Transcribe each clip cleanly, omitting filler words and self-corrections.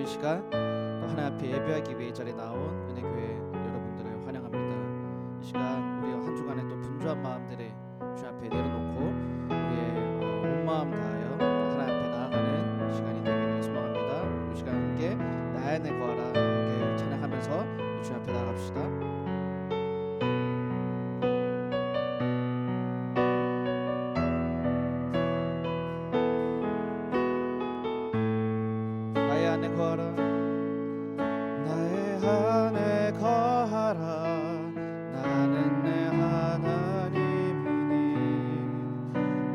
이 시간 또 하나님 앞에 예배하기 위해 이 자리에 나온 은혜교회 여러분들을 환영합니다. 이 시간 우리 한 주간에 또 분주한 마음들을 주 앞에 내려놓고 우리의 온 마음 다하여 또 하나님 앞에 나아가는 시간이 되기를 소망합니다. 이 시간 함께 나의 안에 거하라 함께 찬양하면서 주 앞에 나아갑시다. 나의 안에 거하라 나의 안에 거하라 나는 내 하나님이니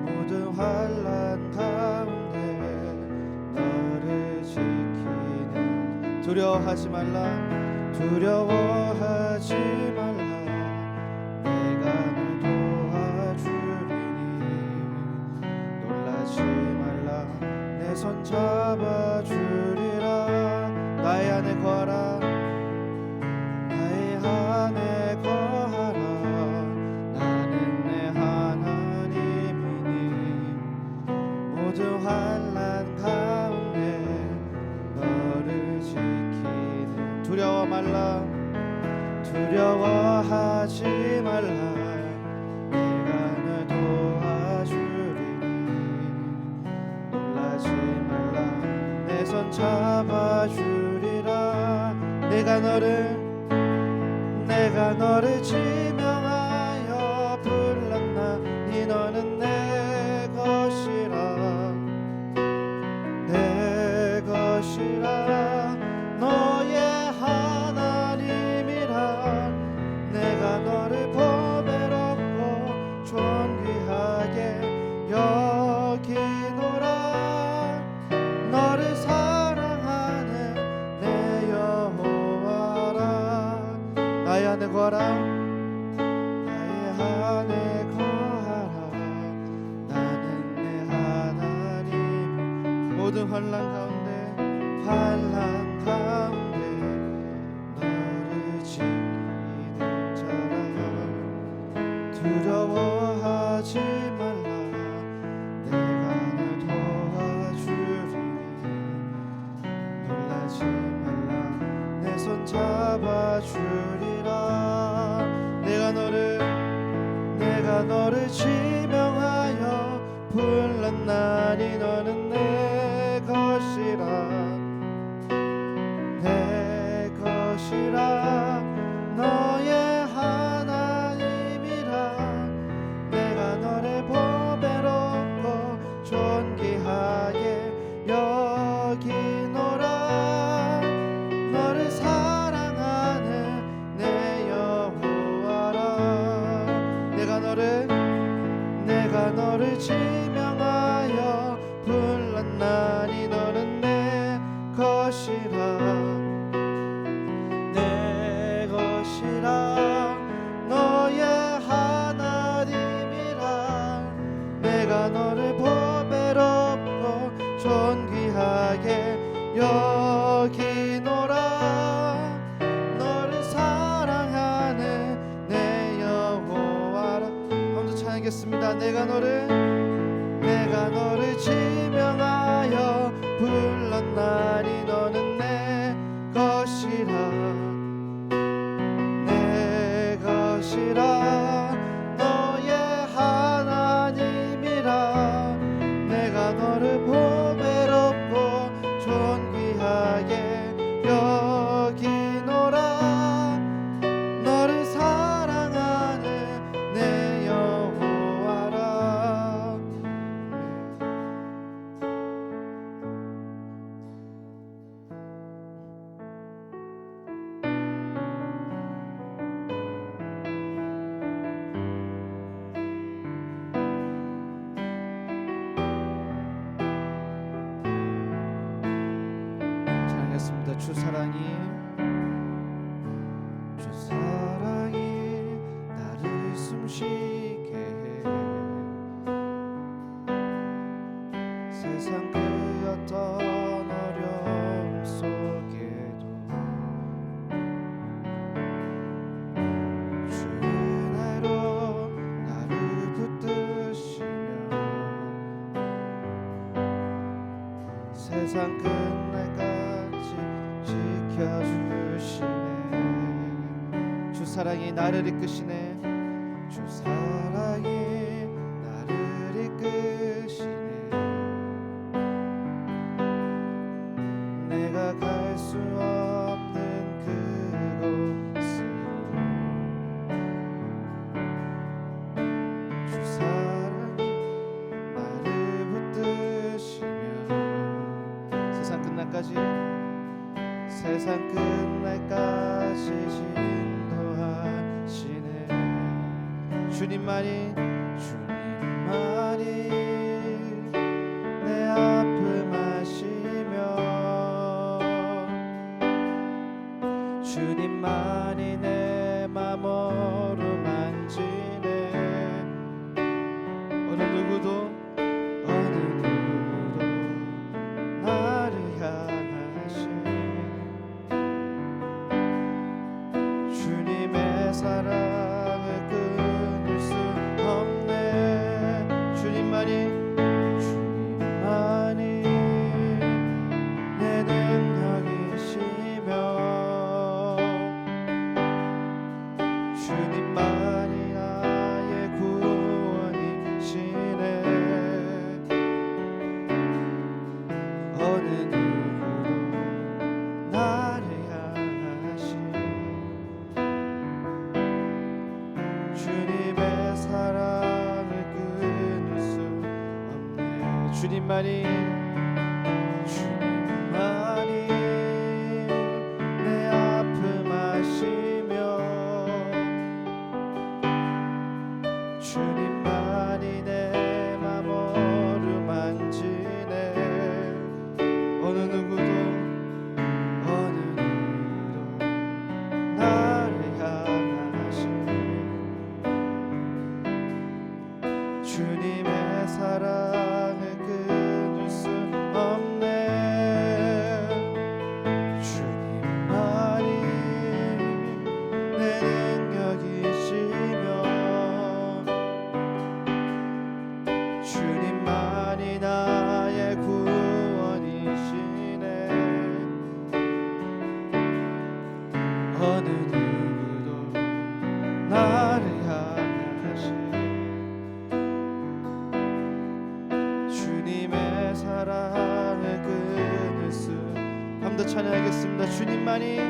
모든 환난 가운데 너를 지키는 두려워하지 말라 두려워하지 말라 내가 널 도와주리니 놀라지 말라 내 손 잡아주리라 나의 안에 거하라 나의 안에 거하라 나는 내 하나님이니 모든 환난 가운데 너를 지키는 두려워 말라 두려워하지 말라 내가 널 도와주리니 놀라지 말라 내 손 잡아주리라 내가 너를 지명하여 불렀나니 너는 내 것이라 내 것이라 너의 하나님이라 내가 너를 보배롭고 존귀하게 여기노라 너를 사랑하는 내 여호와라 나의 안에 거하라 나의 안에 거하라 나는 내 하나님 모든 환난 가운데 너를 지키는 자라 두려워하지 말라 내가 널 도와주리니 놀라지 말라 내 손 잡아주리라 내가 너를 지명하여 불렀나니 너는 내 것이라 내 것이라 너의 하나님이라 내가 너를 보배롭고 존귀하게 여기노라 너를 사랑하는 내 여호와라 내가 너를 지명하여 불렀나니 너는 내 것이라 내 것이라 너의 하나님이라 내가 너를 보배롭고 존귀하게 여기노라 너를 사랑하는 내 여호와라 한번 찬양하겠습니다. 내가 너를 지명하여 불렀나니 너는 내 것이라 내 것이라 너의 하나님이라 내가 너를 보배롭고 존귀하게 여기노라 너를 사랑하는 내 여호와라 찬양했습니다. 주 사랑이 나를 숨쉬게 해 세상 그 어떤 어려움 속에도 주 은혜로 나를 붙드시며 세상 끝날까지 지켜주시네. 주 사랑이 나를 이끄시네. 주 사랑이 나를 이끄시네. 내가 갈 수 없는 그곳으로 주 사랑이 나를 붙드시며 세상 끝날까지 인도하시네. 주님만이 내 아픔 아시며 주님만이 내 맘 어루만지네. 어느 누구도 나를 향하시네. 주님의 사랑을 끊을 수 없네. 주님만이 내 능력이시며 주님만이 나의 구원이시네. 어느 누구도 나를 향하시네. 주님의 사랑을 끊을 수 없네. 주님만이 내 아픔 아시며 주님만이 내 맘 어루만지네. 어느 누구도 나를 향하시네. 주님의 사랑을 끊을 수 없네. 주님만이 내 능력이시며 주님만이 나의 구원이시네. 어느 누구도 나를 향하시네. 주님의 사랑을 끊을 수. 함께 찬양하겠습니다. 주님만이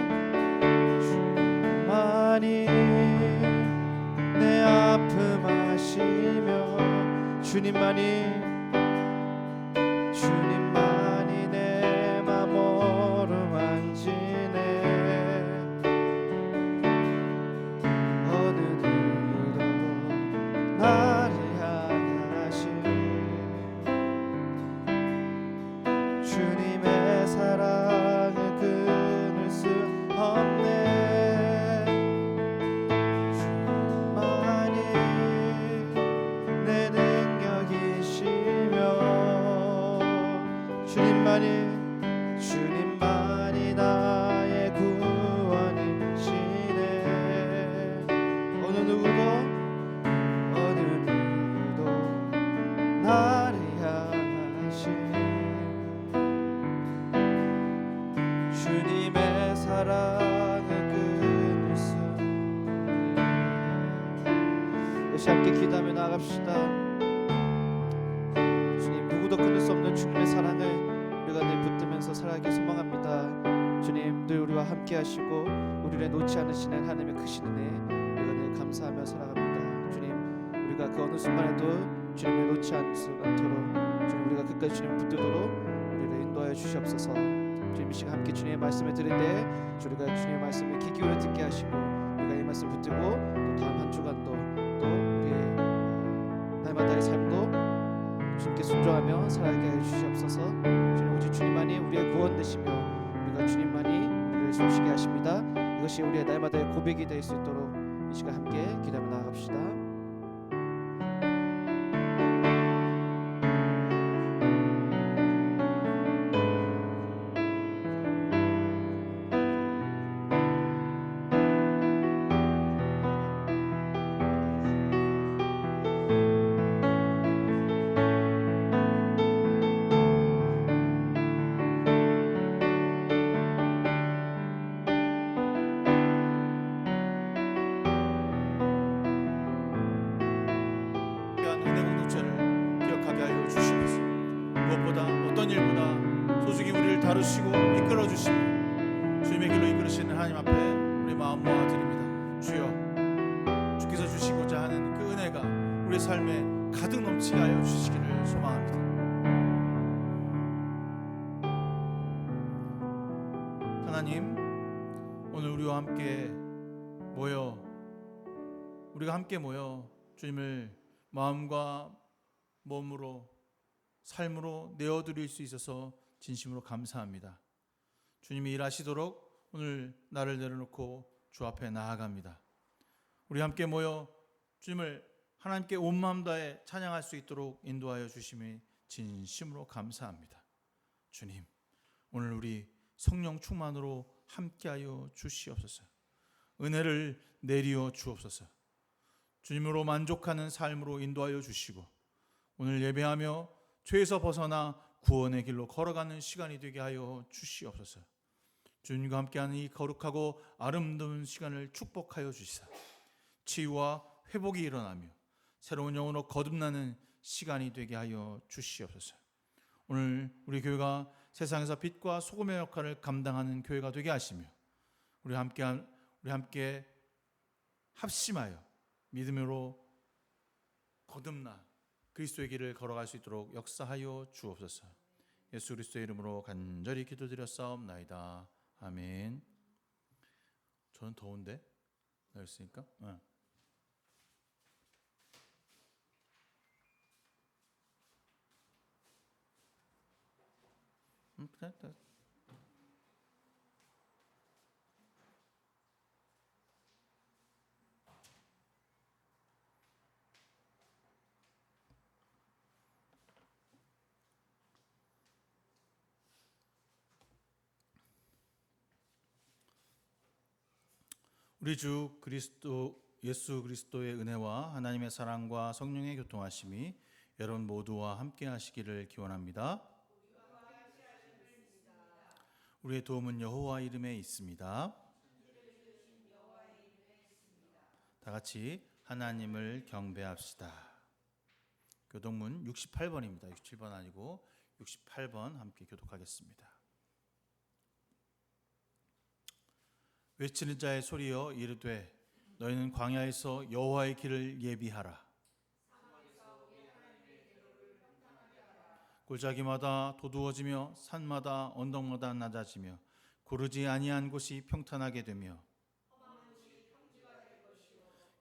내 아픔 아시며 주님만이 내 맘 어루만지네. 어느 누구도 나를 향하시네. 주님의 사랑을 끊을 수 없네. 주님만이 내 능력이시며 주님만이 나의 구원이시네. 어느 누구도 나를 향하시네. 주님의 사랑을 끊을 수 없네. 다시 함께 기도하며 나아갑시다. 주님, 누구도 끊을 수 없는 주님의 사랑을 우리가 늘 붙들면서 살아가기 소망합니다. 주님, 늘 우리와 함께 하시고 우리를 놓지 않으시는 하나님의 크신 은혜 우리가 늘 감사하며 살아갑니다. 주님, 우리가 그 어느 순간에도 주님을 놓지 않도록 주님, 우리가 끝까지 주님을 붙들도록 우리를 인도하여 주시옵소서. 주님, 이 시간 함께 주님의 말씀을 들을 때 우리가 주님의 말씀을 귀 기울여 듣게 하시고 우리가 이 말씀 붙들고 또 다음 한 주간도 또 우리의 날마다의 삶도 주님께 순종하며 살아가게 해 주시옵소서. 주님, 오직 주님만이 우리의 구원 되시며 우리가 주님만이 우리를 숨쉬게 하십니다. 이것이 우리의 날마다의 고백이 될 수 있도록 이 시간 함께 기도하며 나아갑시다. 다루시고 이끌어 주시고 주님의 길로 이끌으시는 하나님 앞에 우리 마음 모아 드립니다. 주여, 주께서 주시고자 하는 그 은혜가 우리 삶에 가득 넘치게 하여 주시기를 소망합니다. 하나님, 오늘 우리가 함께 모여 주님을 마음과 몸으로 삶으로 내어드릴 수 있어서 진심으로 감사합니다. 주님이 일하시도록 오늘 나를 내려놓고 주 앞에 나아갑니다. 우리 함께 모여 주님을 하나님께 온 마음 다해 찬양할 수 있도록 인도하여 주심이 진심으로 감사합니다. 주님, 오늘 우리 성령 충만으로 함께하여 주시옵소서. 은혜를 내리어 주옵소서. 주님으로 만족하는 삶으로 인도하여 주시고 오늘 예배하며 죄에서 벗어나 구원의 길로 걸어가는 시간이 되게 하여 주시옵소서. 주님과 함께하는 이 거룩하고 아름다운 시간을 축복하여 주시사 치유와 회복이 일어나며 새로운 영혼으로 거듭나는 시간이 되게 하여 주시옵소서. 오늘 우리 교회가 세상에서 빛과 소금의 역할을 감당하는 교회가 되게 하시며 우리 함께 합심하여 믿음으로 거듭나 그리스도의 길을 걸어갈 수 있도록 역사하여 주옵소서. 예수 그리스도의 이름으로 간절히 기도드렸사옵나이다. 아멘. 저는 더운데 나였으니까. 우리 주 예수 그리스도의 은혜와 하나님의 사랑과 성령의 교통하심이 여러분 모두와 함께 하시기를 기원합니다. 우리의 도움은 여호와 이름에 있습니다. 다 같이 하나님을 경배합시다. 교독문 68번입니다. 67번 아니고 68번 함께 교독하겠습니다. 외치는 자의 소리여 이르되 너희는 광야에서 여호와의 길을 예비하라. 골짜기마다 도두어지며 산마다 언덕마다 낮아지며 고르지 아니한 곳이 평탄하게 되며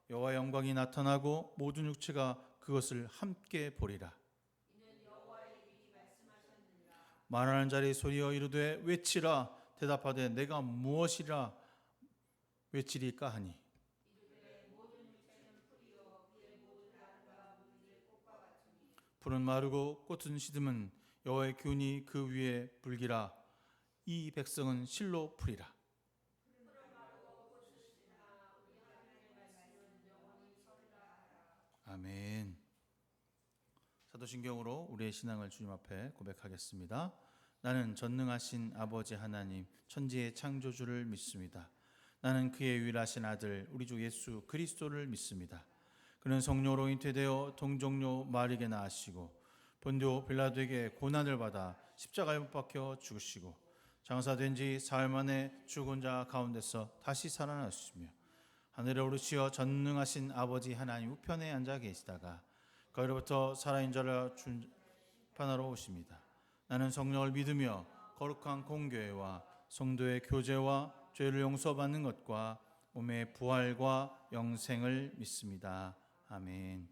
여호와의 영광이 나타나고 모든 육체가 그것을 함께 보리라. 말하는 자의 소리여 이르되 외치라. 대답하되 내가 무엇이라 외치리까 하니 풀은 마르고 꽃은 시듬은 여호와의 기운이 그 위에 불기라. 이 백성은 실로 풀이라. 아멘. 사도신경으로 우리의 신앙을 주님 앞에 고백하겠습니다. 나는 전능하신 아버지 하나님 천지의 창조주를 믿습니다. 나는 그의 유일하신 아들 우리 주 예수 그리스도를 믿습니다. 그는 성령으로 잉태되어 동정녀 마리게 나으시고 본디오 빌라도에게 고난을 받아 십자가에 못 박혀 죽으시고 장사된 지 사흘 만에 죽은 자 가운데서 다시 살아나셨으며 하늘에 오르시어 전능하신 아버지 하나님 우편에 앉아 계시다가 거기로부터 살아있는 자를 심판하러 오십니다. 나는 성령을 믿으며 거룩한 공교회와 성도의 교제와 죄를 용서받는 것과 몸의 부활과 영생을 믿습니다. 아멘.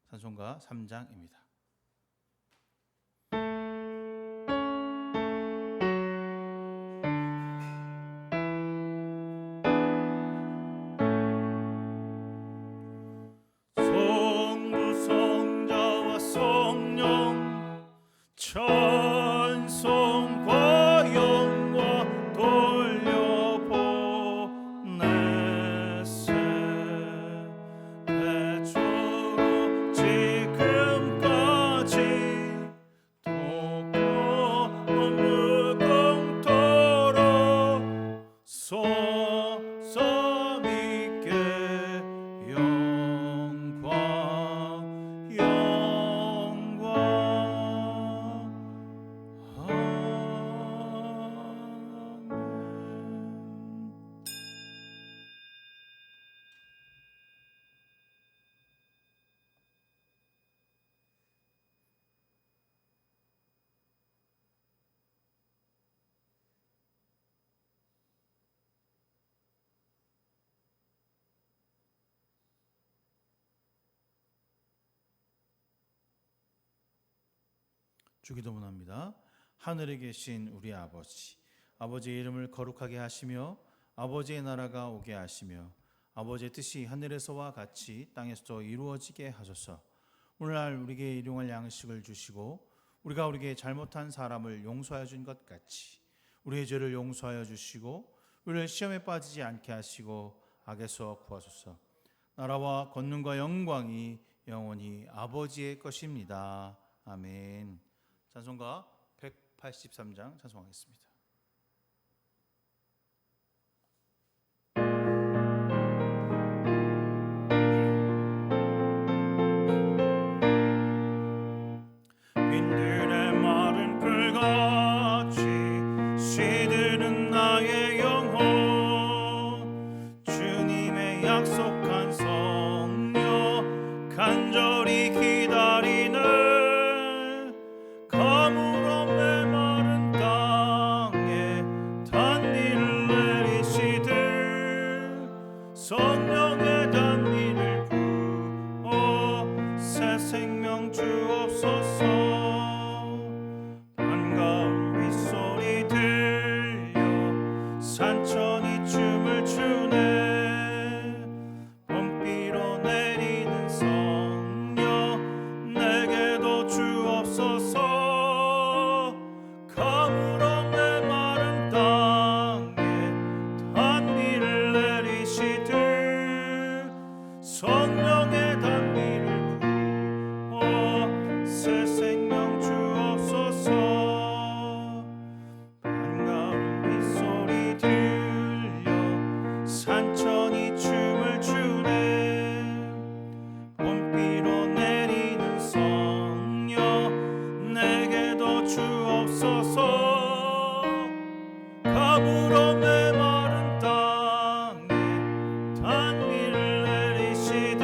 찬송가 3장입니다. 성부 성자와 성령 찬송과 영광 돌려보내세 대초로 지금까지 주기도문합니다. 하늘에 계신 우리 아버지, 아버지의 이름을 거룩하게 하시며 아버지의 나라가 오게 하시며 아버지의 뜻이 하늘에서와 같이 땅에서도 이루어지게 하소서. 오늘날 우리에게 일용할 양식을 주시고 우리가 우리에게 잘못한 사람을 용서하여 준 것 같이 우리의 죄를 용서하여 주시고 우리를 시험에 빠지지 않게 하시고 악에서 구하소서. 나라와 권능과 영광이 영원히 아버지의 것입니다. 아멘. 찬송가 183장 찬송하겠습니다. 빈들의 마른 풀같이 시드는 나의 영혼 주님의 약속한 성령 간절히 기다리네 가물어 메마른 땅에 단비를 내리시들 성령의 단비를 부어 새 생명 주옵소서. 반가운 빗소리 들려 산천이 춤을 추네 봄비로 내리는 성령 내게도 주옵소서. 가물어 메마른 땅에 단비를 내리시들 성령의 단비를 부어 새 생명 주옵소서. 반가운 빗소리 들려 산천이 춤을 추네 봄비로 내리는 성령 내게도 주옵소서. 가물어 메마른 땅에 단비를 내리시들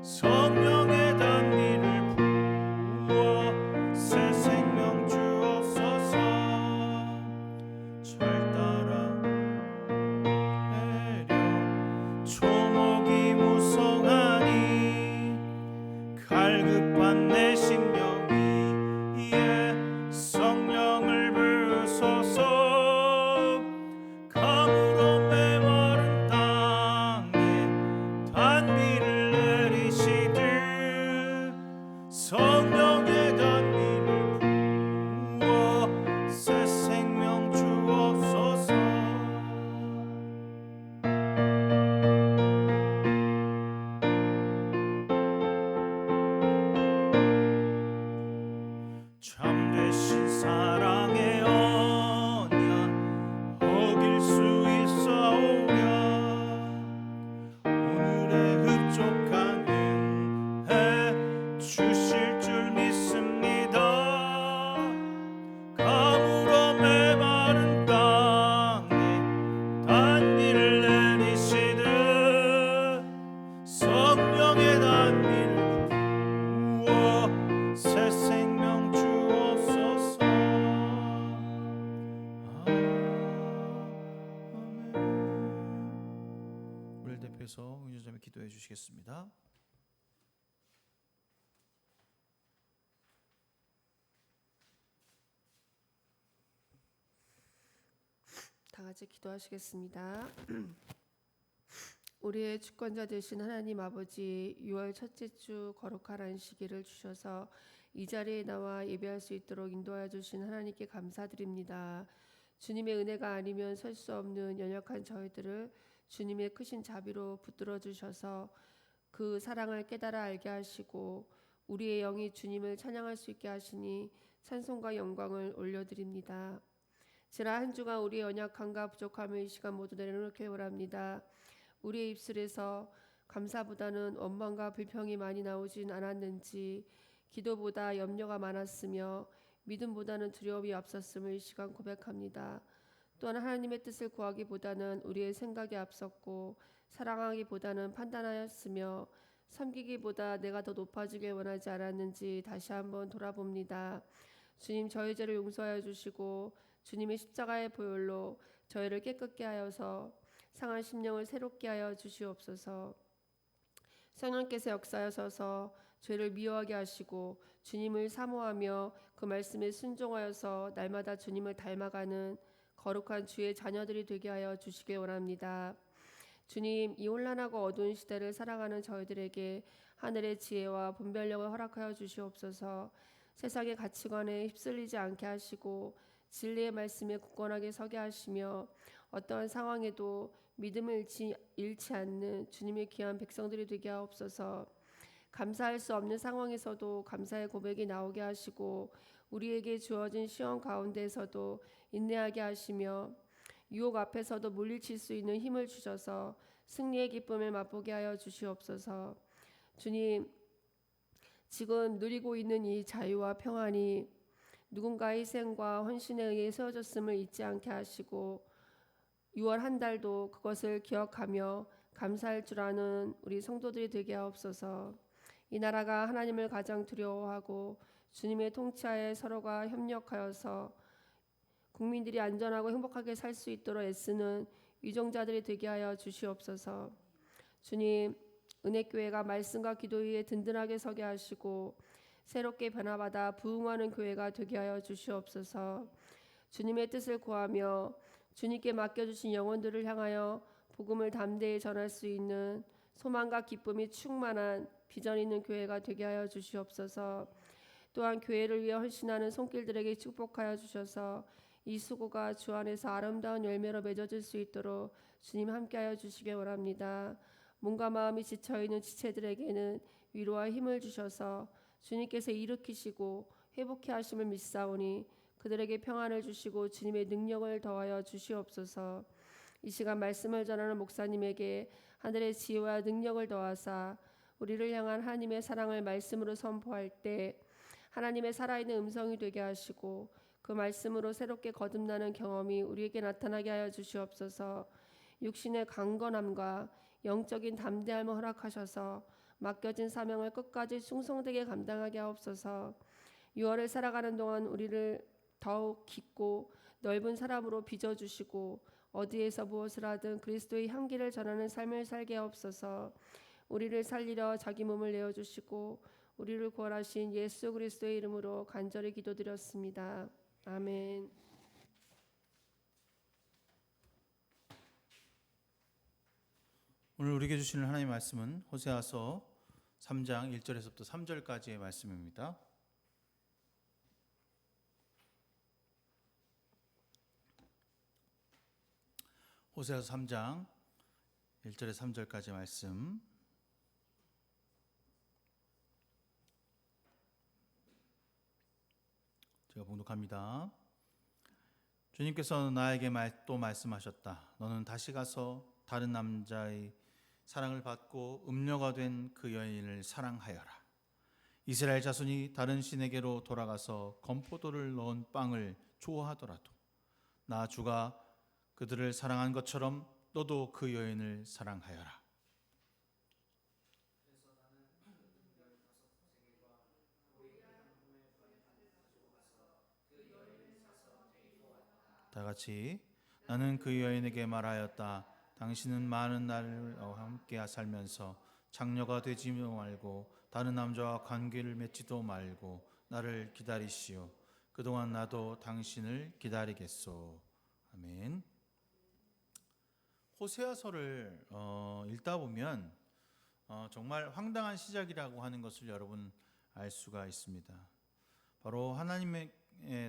성령의 단비를 부어 새 생명 주옵소서. 절 따라 내려 초목이 무성하니 갈급한 내 심령 위에 성령을 부으소서. 가물어 메마른 땅에 단비를 내리시들 성령의 단비를 부어 새 생명 주옵소서. 참되신 사랑의 언약 어길 수 있사오랴 오늘의 흡족한 은혜 주실 줄 믿습니다. 가물어 메마른 땅에 단비를 내리시듯 성령의 단비를 부어 새 생명 주옵소서. 아멘. 우리를 대표해서 은유점에 기도해 주시겠습니다. 다 같이 기도하시겠습니다. 우리의 주권자 되신 하나님 아버지 6월 첫째 주 거룩한 안식일을 주셔서 이 자리에 나와 예배할 수 있도록 인도하여 주신 하나님께 감사드립니다. 주님의 은혜가 아니면 설 수 없는 연약한 저희들을 주님의 크신 자비로 붙들어 주셔서 그 사랑을 깨달아 알게 하시고 우리의 영이 주님을 찬양할 수 있게 하시니 찬송과 영광을 올려드립니다. 지난 한 주간 우리의 연약함과 부족함을 이 시간 모두 내려놓게 원합니다. 우리의 입술에서 감사보다는 원망과 불평이 많이 나오진 않았는지, 기도보다 염려가 많았으며 믿음보다는 두려움이 앞섰음을 이 시간 고백합니다. 또한 하나님의 뜻을 구하기보다는 우리의 생각이 앞섰고 사랑하기보다는 판단하였으며 섬기기보다 내가 더 높아지길 원하지 않았는지 다시 한번 돌아봅니다. 주님, 저희 죄를 용서하여 주시고 주님의 십자가의 보혈로 저희를 깨끗게 하여서 상한 심령을 새롭게 하여 주시옵소서. 성령께서 역사하셔서 죄를 미워하게 하시고 주님을 사모하며 그 말씀에 순종하여서 날마다 주님을 닮아가는 거룩한 주의 자녀들이 되게 하여 주시길 원합니다. 주님, 이 혼란하고 어두운 시대를 살아가는 저희들에게 하늘의 지혜와 분별력을 허락하여 주시옵소서. 세상의 가치관에 휩쓸리지 않게 하시고 진리의 말씀에 굳건하게 서게 하시며 어떠한 상황에도 믿음을 잃지 않는 주님의 귀한 백성들이 되게 하옵소서. 감사할 수 없는 상황에서도 감사의 고백이 나오게 하시고 우리에게 주어진 시험 가운데에서도 인내하게 하시며 유혹 앞에서도 물리칠 수 있는 힘을 주셔서 승리의 기쁨을 맛보게 하여 주시옵소서. 주님, 지금 누리고 있는 이 자유와 평안이 누군가의 희생과 헌신에 의해 세워졌음을 잊지 않게 하시고 6월 한 달도 그것을 기억하며 감사할 줄 아는 우리 성도들이 되게 하옵소서. 이 나라가 하나님을 가장 두려워하고 주님의 통치하에 서로가 협력하여서 국민들이 안전하고 행복하게 살 수 있도록 애쓰는 위종자들이 되게 하여 주시옵소서. 주님, 은혜교회가 말씀과 기도 위에 든든하게 서게 하시고 새롭게 변화받아 부흥하는 교회가 되게 하여 주시옵소서. 주님의 뜻을 구하며 주님께 맡겨주신 영혼들을 향하여 복음을 담대히 전할 수 있는 소망과 기쁨이 충만한 비전 있는 교회가 되게 하여 주시옵소서. 또한 교회를 위해 헌신하는 손길들에게 축복하여 주셔서 이 수고가 주 안에서 아름다운 열매로 맺어질 수 있도록 주님 함께하여 주시기 원합니다. 몸과 마음이 지쳐있는 지체들에게는 위로와 힘을 주셔서 주님께서 일으키시고 회복케 하심을 믿사오니 그들에게 평안을 주시고 주님의 능력을 더하여 주시옵소서. 이 시간 말씀을 전하는 목사님에게 하늘의 지혜와 능력을 더하사 우리를 향한 하나님의 사랑을 말씀으로 선포할 때 하나님의 살아있는 음성이 되게 하시고 그 말씀으로 새롭게 거듭나는 경험이 우리에게 나타나게 하여 주시옵소서. 육신의 강건함과 영적인 담대함을 허락하셔서 맡겨진 사명을 끝까지 충성되게 감당하게 하옵소서. 6월을 살아가는 동안 우리를 더욱 깊고 넓은 사람으로 빚어주시고 어디에서 무엇을 하든 그리스도의 향기를 전하는 삶을 살게 하옵소서. 우리를 살리려 자기 몸을 내어주시고 우리를 구원하신 예수 그리스도의 이름으로 간절히 기도드렸습니다. 아멘. 오늘 우리에게 주시는 하나님의 말씀은 호세아서 3장 1절에서부터 3절까지의 말씀입니다. 호세아서 3장 1절에서 3절까지 말씀. 제가 봉독합니다. 주님께서 나에게 또 말씀하셨다. 너는 다시 가서 다른 남자의 사랑을 받고 음녀가 된 그 여인을 사랑하여라. 이스라엘 자손이 다른 신에게로 돌아가서 건포도를 넣은 빵을 좋아하더라도 나 주가 그들을 사랑한 것처럼 너도 그 여인을 사랑하여라. 다 같이 나는 그 여인에게 말하였다. 당신은 많은 날을 함께 살면서 장녀가 되지도 말고 다른 남자와 관계를 맺지도 말고 나를 기다리시오. 그동안 나도 당신을 기다리겠소. 아멘. 호세아서를 읽다 보면 정말 황당한 시작이라고 하는 것을 여러분 알 수가 있습니다. 바로 하나님의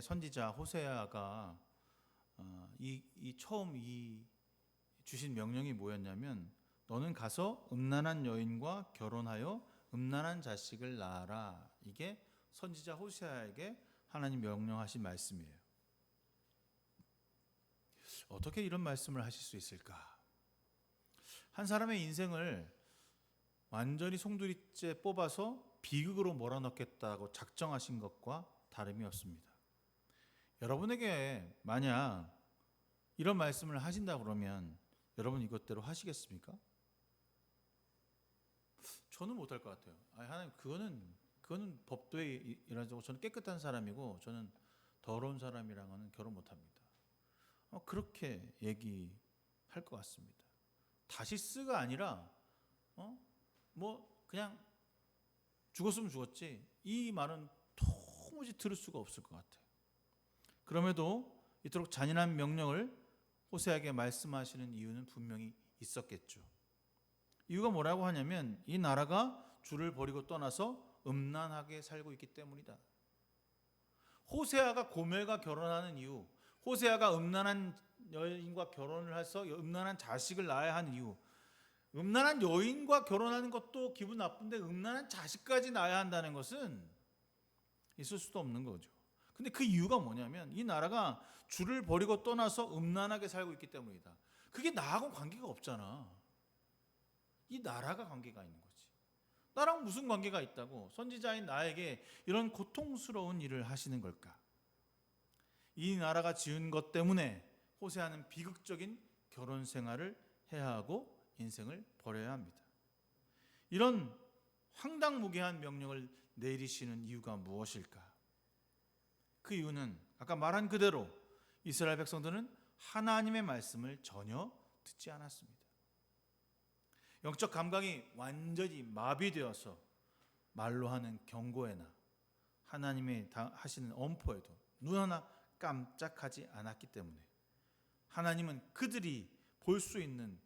선지자 호세아가 처음 주신 명령이 뭐였냐면 너는 가서 음란한 여인과 결혼하여 음란한 자식을 낳아라. 이게 선지자 호세아에게 하나님 명령하신 말씀이에요. 어떻게 이런 말씀을 하실 수 있을까? 한 사람의 인생을 완전히 송두리째 뽑아서 비극으로 몰아넣겠다고 작정하신 것과 다름이 없습니다. 여러분에게 만약 이런 말씀을 하신다 그러면 여러분 이것대로 하시겠습니까? 저는 못할 것 같아요. 하나님 그거는 법도에 일하자고 저는 깨끗한 사람이고 저는 더러운 사람이랑은 결혼 못합니다. 그렇게 얘기할 것 같습니다. 다시스가 아니라 뭐 그냥 죽었으면 죽었지 이 말은 도무지 들을 수가 없을 것 같아요. 그럼에도 이토록 잔인한 명령을 호세아에게 말씀하시는 이유는 분명히 있었겠죠. 이유가 뭐라고 하냐면 이 나라가 주를 버리고 떠나서 음란하게 살고 있기 때문이다. 호세아가 고멜과 결혼하는 이유, 호세아가 음란한 여인과 결혼을 해서 음란한 자식을 낳아야 하는 이유, 음란한 여인과 결혼하는 것도 기분 나쁜데 음란한 자식까지 낳아야 한다는 것은 있을 수도 없는 거죠. 근데 그 이유가 뭐냐면 이 나라가 주를 버리고 떠나서 음란하게 살고 있기 때문이다. 그게 나하고 관계가 없잖아. 이 나라가 관계가 있는 거지. 나랑 무슨 관계가 있다고 선지자인 나에게 이런 고통스러운 일을 하시는 걸까? 이 나라가 지은 것 때문에 호세아는 비극적인 결혼 생활을 해야 하고 인생을 버려야 합니다. 이런 황당무계한 명령을 내리시는 이유가 무엇일까? 그 이유는 아까 말한 그대로 이스라엘 백성들은 하나님의 말씀을 전혀 듣지 않았습니다. 영적 감각이 완전히 마비되어서 말로 하는 경고에나 하나님의 하시는 엄포에도 눈 하나 깜짝하지 않았기 때문에 하나님은 그들이 볼 수 있는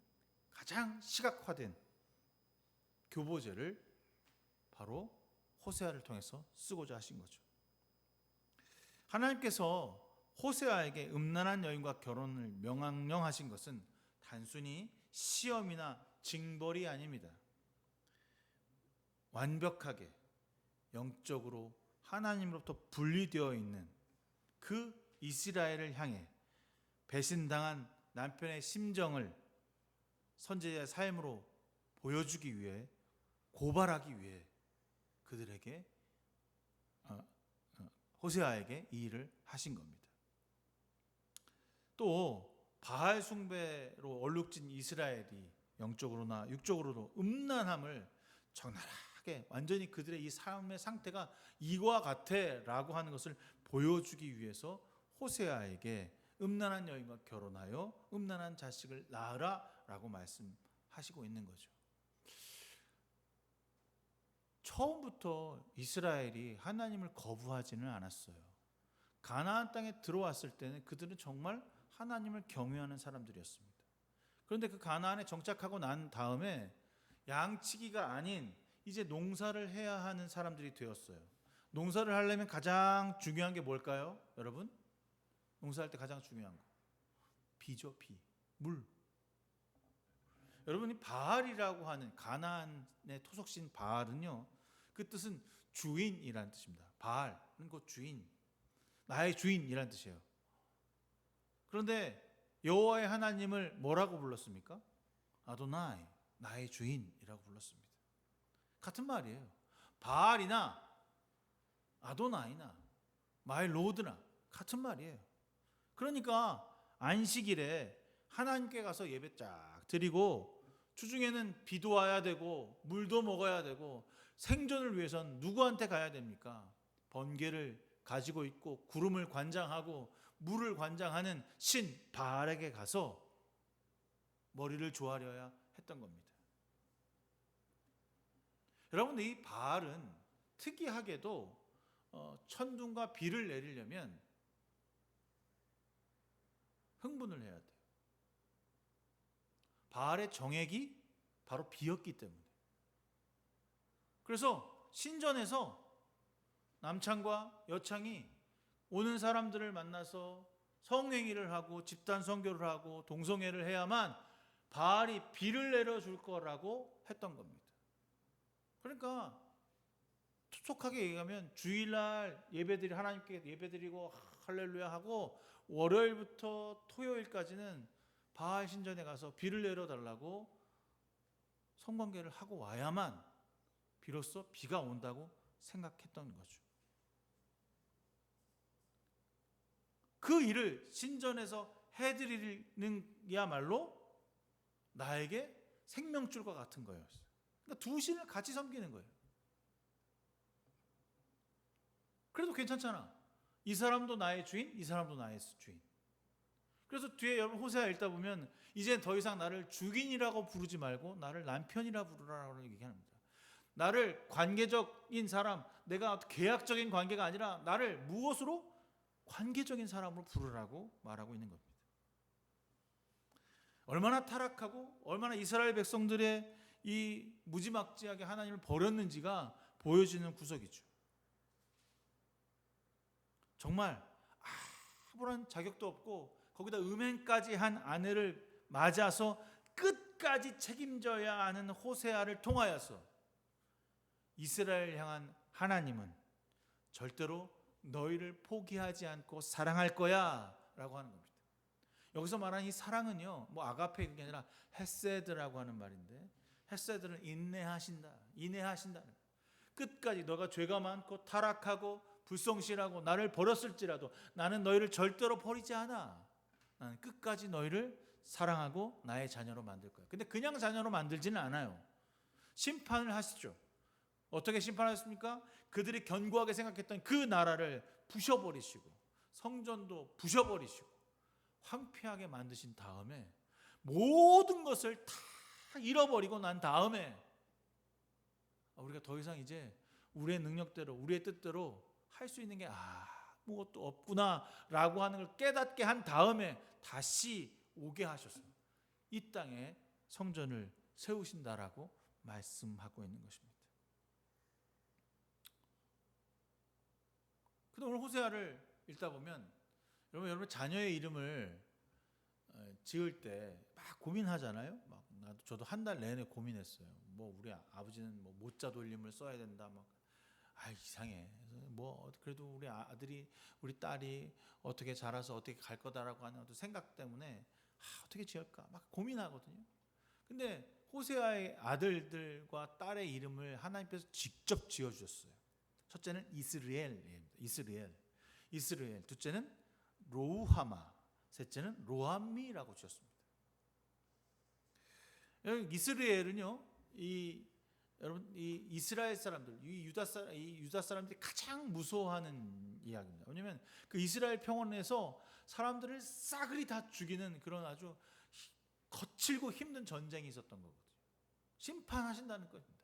가장 시각화된 교보제를 바로 호세아를 통해서 쓰고자 하신 거죠. 하나님께서 호세아에게 음란한 여인과 결혼을 명령하신 것은 단순히 시험이나 징벌이 아닙니다. 완벽하게 영적으로 하나님으로부터 분리되어 있는 그 이스라엘을 향해 배신당한 남편의 심정을 선지자의 삶으로 보여주기 위해, 고발하기 위해 그들에게 호세아에게 이 일을 하신 겁니다. 또 바알 숭배로 얼룩진 이스라엘이 영적으로나 육적으로도 음란함을 적나라하게 완전히 그들의 이 삶의 상태가 이와 같아라고 하는 것을 보여주기 위해서 호세아에게 음란한 여인과 결혼하여 음란한 자식을 낳으라라고 말씀하시고 있는 거죠. 처음부터 이스라엘이 하나님을 거부하지는 않았어요. 가나안 땅에 들어왔을 때는 그들은 정말 하나님을 경외하는 사람들이었습니다. 그런데 그 가나안에 정착하고 난 다음에 양치기가 아닌 이제 농사를 해야 하는 사람들이 되었어요. 농사를 하려면 가장 중요한 게 뭘까요? 여러분? 농사할 때 가장 중요한 거. 비죠, 비. 물. 여러분이 바알이라고 하는 가나안의 토속신 바알은요, 그 뜻은 주인이라는 뜻입니다. 바알은 곧 주인, 나의 주인이라는 뜻이에요. 그런데 여호와의 하나님을 뭐라고 불렀습니까? 아도나이, 나의 주인이라고 불렀습니다. 같은 말이에요. 바알이나 아도나이나 마이 로드나 같은 말이에요. 그러니까 안식일에 하나님께 가서 예배 쫙 드리고 주중에는 비도 와야 되고 물도 먹어야 되고 생존을 위해선 누구한테 가야 됩니까? 번개를 가지고 있고 구름을 관장하고 물을 관장하는 신 바알에게 가서 머리를 조아려야 했던 겁니다. 여러분들, 이 바알은 특이하게도 천둥과 비를 내리려면 흥분을 해야 돼요. 바알의 정액이 바로 비였기 때문에. 그래서 신전에서 남창과 여창이 오는 사람들을 만나서 성행위를 하고 집단 선교를 하고 동성애를 해야만 바알이 비를 내려줄 거라고 했던 겁니다. 그러니까 촉촉하게 얘기하면 주일날 예배드리 하나님께 예배드리고 할렐루야 하고 월요일부터 토요일까지는 바알 신전에 가서 비를 내려달라고 성관계를 하고 와야만 비로소 비가 온다고 생각했던 거죠. 그 일을 신전에서 해드리는 야말로 나에게 생명줄과 같은 거예요. 그러니까 두 신을 같이 섬기는 거예요. 그래도 괜찮잖아. 이 사람도 나의 주인, 이 사람도 나의 주인. 그래서 뒤에 여러분 호세아 읽다 보면 이제 더 이상 나를 주인이라고 부르지 말고 나를 남편이라 부르라고 얘기합니다. 나를 관계적인 사람, 내가 계약적인 관계가 아니라 나를 무엇으로? 관계적인 사람으로 부르라고 말하고 있는 겁니다. 얼마나 타락하고 얼마나 이스라엘 백성들의 이 무지막지하게 하나님을 버렸는지가 보여지는 구석이죠. 정말 아무런 자격도 없고 거기다 음행까지 한 아내를 맞아서 끝까지 책임져야 하는 호세아를 통하여서 이스라엘 향한 하나님은 절대로 너희를 포기하지 않고 사랑할 거야 라고 하는 겁니다. 여기서 말하는 이 사랑은요, 뭐 아가페 그게 아니라 헤세드라고 하는 말인데, 헤세드는 인내하신다. 끝까지 너가 죄가 많고 타락하고 불성실하고 나를 버렸을지라도 나는 너희를 절대로 버리지 않아. 나는 끝까지 너희를 사랑하고 나의 자녀로 만들 거야. 근데 그냥 자녀로 만들지는 않아요. 심판을 하시죠. 어떻게 심판하셨습니까? 그들이 견고하게 생각했던 그 나라를 부셔버리시고 성전도 부셔버리시고 황폐하게 만드신 다음에 모든 것을 다 잃어버리고 난 다음에 우리가 더 이상 이제 우리의 능력대로 우리의 뜻대로 할 수 있는 게 아무것도 없구나 라고 하는 걸 깨닫게 한 다음에 다시 오게 하셔서 이 땅에 성전을 세우신다라고 말씀하고 있는 것입니다. 근데 오늘 호세아를 읽다 보면 여러분 자녀의 이름을 지을 때 막 고민하잖아요. 저도 한 달 내내 고민했어요. 뭐 우리 아버지는 뭐 모자 돌림을 써야 된다. 이상해. 그래도 우리 아들이 우리 딸이 어떻게 자라서 어떻게 갈 거다라고 하는 생각 때문에 어떻게 지을까 막 고민하거든요. 근데 호세아의 아들들과 딸의 이름을 하나님께서 직접 지어주셨어요. 첫째는 이스라엘, 둘째는 로우하마, 셋째는 로암미라고 지었습니다. 이스라엘은요, 여러분 이 이스라엘 사람들, 이 유다 사람들이 가장 무서워하는 이야기입니다. 왜냐하면 그 이스라엘 평원에서 사람들을 싸그리 다 죽이는 그런 아주 거칠고 힘든 전쟁이 있었던 거거든요. 심판하신다는 겁니다.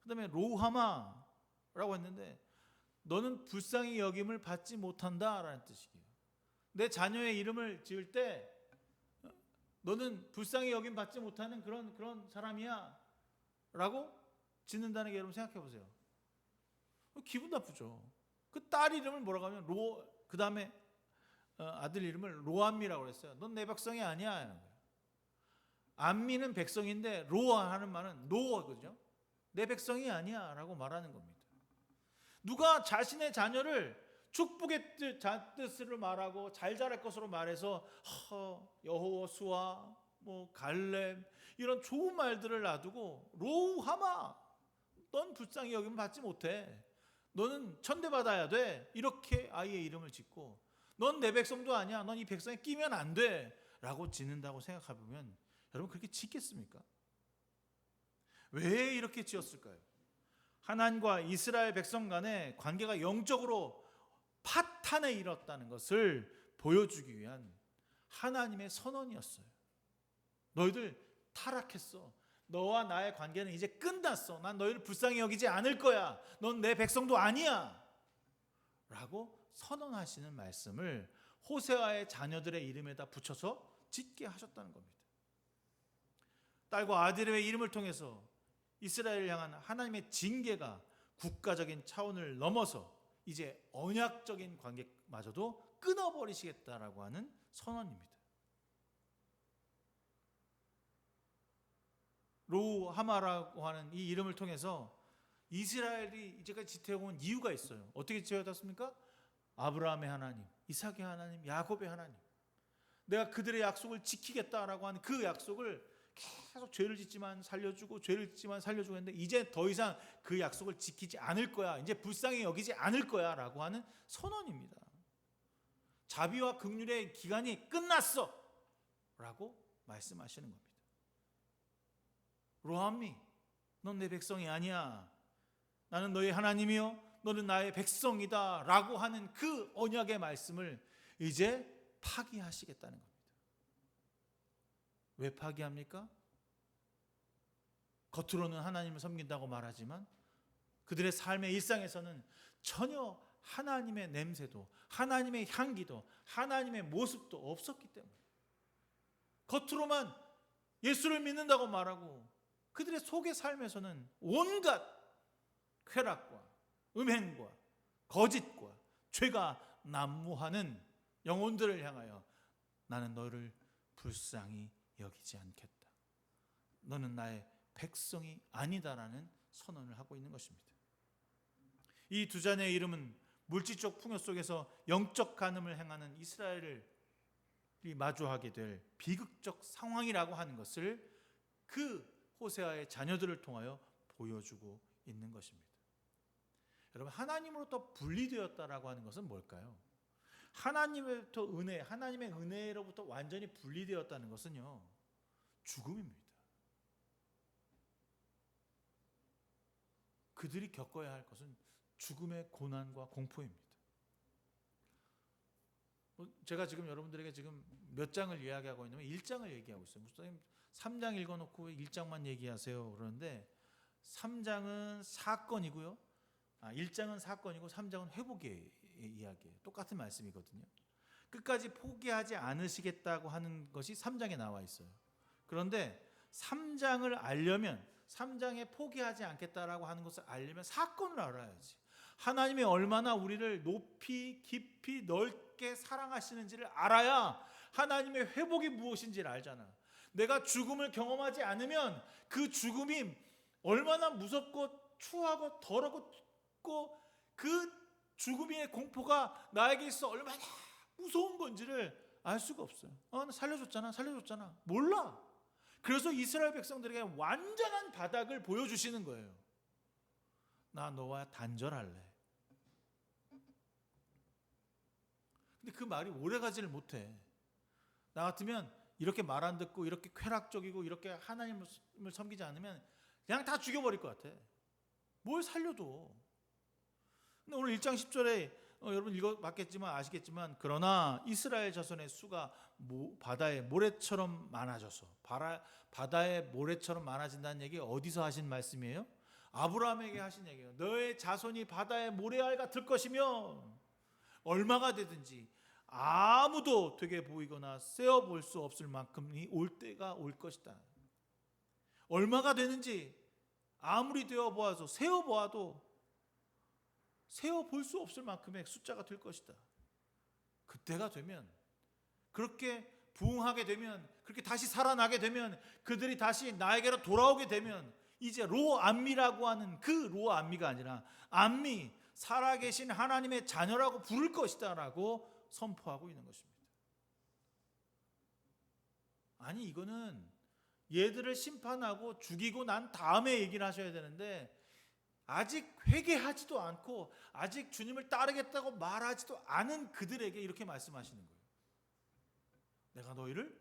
그다음에 로우하마라고 했는데 너는 불쌍히 여김을 받지 못한다라는 뜻이에요. 내 자녀의 이름을 지을 때 너는 불쌍히 여김 받지 못하는 그런 사람이야 라고 짓는다는 게 여러분 생각해 보세요. 기분 나쁘죠. 그 딸 이름을 뭐라고 하면 그 다음에 아들 이름을 로암미라고 그랬어요. 넌 내 백성이 아니야. 암미는 백성인데 로아 하는 말은 노거든요. 내 백성이 아니야 라고 말하는 겁니다. 누가 자신의 자녀를 축복의 뜻을 말하고 잘 자랄 것으로 말해서 여호수아 갈렙 이런 좋은 말들을 놔두고 로우하마 넌 불쌍히 여김을 받지 못해. 너는 천대받아야 돼. 이렇게 아이의 이름을 짓고 넌 내 백성도 아니야. 넌 이 백성에 끼면 안 돼. 라고 짓는다고 생각해보면 여러분 그렇게 짓겠습니까? 왜 이렇게 지었을까요? 하나님과 이스라엘 백성 간의 관계가 영적으로 파탄에 이뤘다는 것을 보여주기 위한 하나님의 선언이었어요. 너희들 타락했어. 너와 나의 관계는 이제 끝났어. 난 너희를 불쌍히 여기지 않을 거야. 넌 내 백성도 아니야. 라고 선언하시는 말씀을 호세아의 자녀들의 이름에다 붙여서 짓게 하셨다는 겁니다. 딸과 아들의 이름을 통해서 이스라엘을 향한 하나님의 징계가 국가적인 차원을 넘어서 이제 언약적인 관계마저도 끊어버리시겠다라고 하는 선언입니다. 로우하마라고 하는 이 이름을 통해서 이스라엘이 이제까지 지켜온 이유가 있어요. 어떻게 지어졌습니까? 아브라함의 하나님, 이삭의 하나님, 야곱의 하나님. 내가 그들의 약속을 지키겠다라고 하는 그 약속을 계속 죄를 짓지만 살려주고 죄를 짓지만 살려주고 했는데 이제 더 이상 그 약속을 지키지 않을 거야. 이제 불쌍히 여기지 않을 거야 라고 하는 선언입니다. 자비와 긍휼의 기간이 끝났어 라고 말씀하시는 겁니다. 로암미, 넌 내 백성이 아니야. 나는 너의 하나님이요 너는 나의 백성이다 라고 하는 그 언약의 말씀을 이제 파기하시겠다는 겁니다. 왜 파기합니까? 겉으로는 하나님을 섬긴다고 말하지만 그들의 삶의 일상에서는 전혀 하나님의 냄새도, 하나님의 향기도, 하나님의 모습도 없었기 때문에 겉으로만 예수를 믿는다고 말하고 그들의 속의 삶에서는 온갖 쾌락과 음행과 거짓과 죄가 난무하는 영혼들을 향하여 나는 너를 불쌍히 여기지 않겠다. 너는 나의 백성이 아니다라는 선언을 하고 있는 것입니다. 이 두 자녀의 이름은 물질적 풍요 속에서 영적 간음을 행하는 이스라엘이 마주하게 될 비극적 상황이라고 하는 것을 그 호세아의 자녀들을 통하여 보여주고 있는 것입니다. 여러분, 하나님으로부터 분리되었다라고 하는 것은 뭘까요? 하나님으로부터 은혜, 하나님의 은혜로부터 완전히 분리되었다는 것은요, 죽음입니다. 그들이 겪어야 할 것은 죽음의 고난과 공포입니다. 제가 지금 여러분들에게 지금 몇 장을 이야기하고 있냐면 1장을 얘기하고 있어요. 목사님 3장 읽어놓고 1장만 얘기하세요 그러는데 3장은 사건이고요. 1장은 사건이고 3장은 회복의 이야기예요. 똑같은 말씀이거든요. 끝까지 포기하지 않으시겠다고 하는 것이 3장에 나와 있어요. 그런데 3장을 알려면 3장에 포기하지 않겠다라고 하는 것을 알려면 사건을 알아야지. 하나님이 얼마나 우리를 높이 깊이 넓게 사랑하시는지를 알아야 하나님의 회복이 무엇인지를 알잖아. 내가 죽음을 경험하지 않으면 그 죽음이 얼마나 무섭고 추하고 더럽고 그 죽음의 공포가 나에게 있어 얼마나 무서운 건지를 알 수가 없어요. 살려줬잖아. 몰라. 그래서 이스라엘 백성들에게 완전한 바닥을 보여주시는 거예요. 나 너와 단절할래. 근데 그 말이 오래가지를 못해. 나 같으면 이렇게 말 안 듣고 이렇게 쾌락적이고 이렇게 하나님을 섬기지 않으면 그냥 다 죽여버릴 것 같아. 뭘 살려도. 근데 오늘 1장 10절에 여러분 읽어봤겠지만 아시겠지만 그러나 이스라엘 자손의 수가 바다의 모래처럼 많아져서 바다의 모래처럼 많아진다는 얘기 어디서 하신 말씀이에요? 아브라함에게 하신 얘기예요. 너의 자손이 바다의 모래알 같을 것이며 얼마가 되든지 아무도 되게 보이거나 세어 볼 수 없을 만큼이 올 때가 올 것이다. 얼마가 되는지 아무리 되어 보아도 세어 보아도 세어 볼 수 없을 만큼의 숫자가 될 것이다. 그때가 되면 그렇게 부흥하게 되면 그렇게 다시 살아나게 되면 그들이 다시 나에게로 돌아오게 되면 이제 로암미라고 하는 그 로암미가 아니라 암미 살아계신 하나님의 자녀라고 부를 것이다 라고 선포하고 있는 것입니다. 아니 이거는 얘들을 심판하고 죽이고 난 다음에 얘기를 하셔야 되는데 아직 회개하지도 않고 아직 주님을 따르겠다고 말하지도 않은 그들에게 이렇게 말씀하시는 거예요. 내가 너희를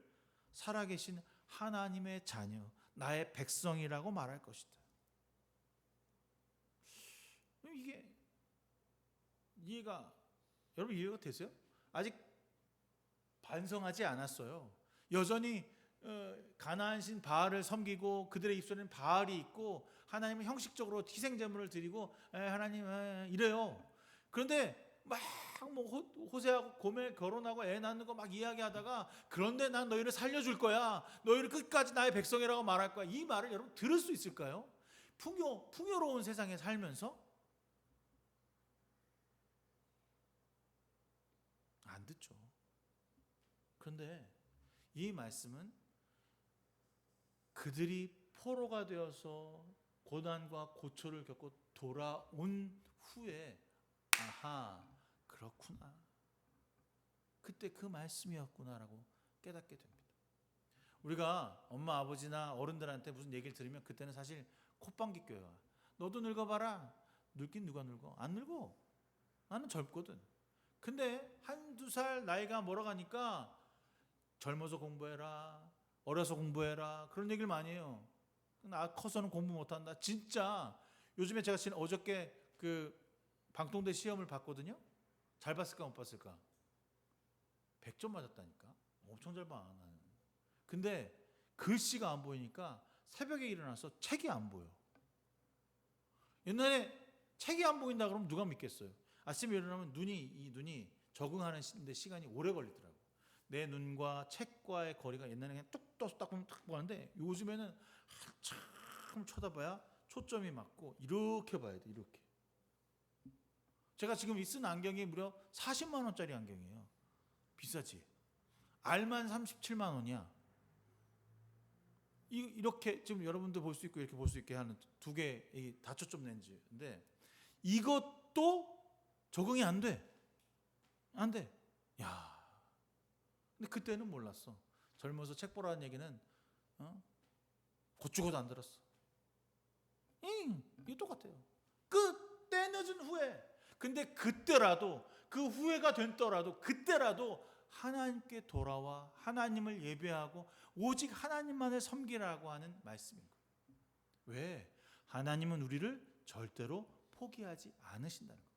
살아계신 하나님의 자녀, 나의 백성이라고 말할 것이다. 이게 여러분 이해가 되세요? 아직 반성하지 않았어요. 여전히 가나안 신 바알을 섬기고 그들의 입술에는 바알이 있고 하나님은 형식적으로 희생제물을 드리고 하나님 이래요. 그런데 막 호세하고 고멜 결혼하고 애 낳는 거 막 이야기하다가 그런데 난 너희를 살려줄 거야. 너희를 끝까지 나의 백성이라고 말할 거야. 이 말을 여러분 들을 수 있을까요? 풍요로운 세상에 살면서 안 듣죠. 그런데 이 말씀은 그들이 포로가 되어서 고난과 고초를 겪고 돌아온 후에 아하 그렇구나 그때 그 말씀이었구나라고 깨닫게 됩니다. 우리가 엄마 아버지나 어른들한테 무슨 얘기를 들으면 그때는 사실 콧방귀 껴요. 너도 늙어봐라. 늙긴 누가 늙어? 안 늙어. 나는 젊거든. 근데 한두 살 나이가 멀어가니까 젊어서 공부해라, 어려서 공부해라 그런 얘기를 많이 해요. 나 커서는 공부 못한다. 진짜 요즘에 제가 어저께 그 방통대 시험을 봤거든요. 잘 봤을까 못 봤을까? 100점 맞았다니까. 엄청 잘 봐. 나는. 근데 글씨가 안 보이니까 새벽에 일어나서 책이 안 보여. 옛날에 책이 안 보인다 그러면 누가 믿겠어요? 아침에 일어나면 이 눈이 적응하는 데 시간이 오래 걸리더라고. 내 눈과 책과의 거리가 옛날에 그냥 뚝 떠서 딱 보면 딱 보는데 요즘에는 한참 쳐다봐야 초점이 맞고 이렇게 봐야 돼. 이렇게. 제가 지금 쓴 안경이 무려 40만 원짜리 안경이에요. 비싸지? 알만 37만 원이야. 이렇게 지금 여러분들 볼 수 있고 이렇게 볼 수 있게 하는 두 개의 다초점 렌즈인데 이것도 적응이 안 돼. 안 돼. 야. 근데 그때는 몰랐어. 젊어서 책 보라는 얘기는 곧 죽어도 안 들었어. 이게 똑같아요. 그때 늦은 후에. 근데 그때라도 그 후회가 됐더라도 그때라도 하나님께 돌아와 하나님을 예배하고 오직 하나님만을 섬기라고 하는 말씀인 거예요. 왜? 하나님은 우리를 절대로 포기하지 않으신다는 거예요.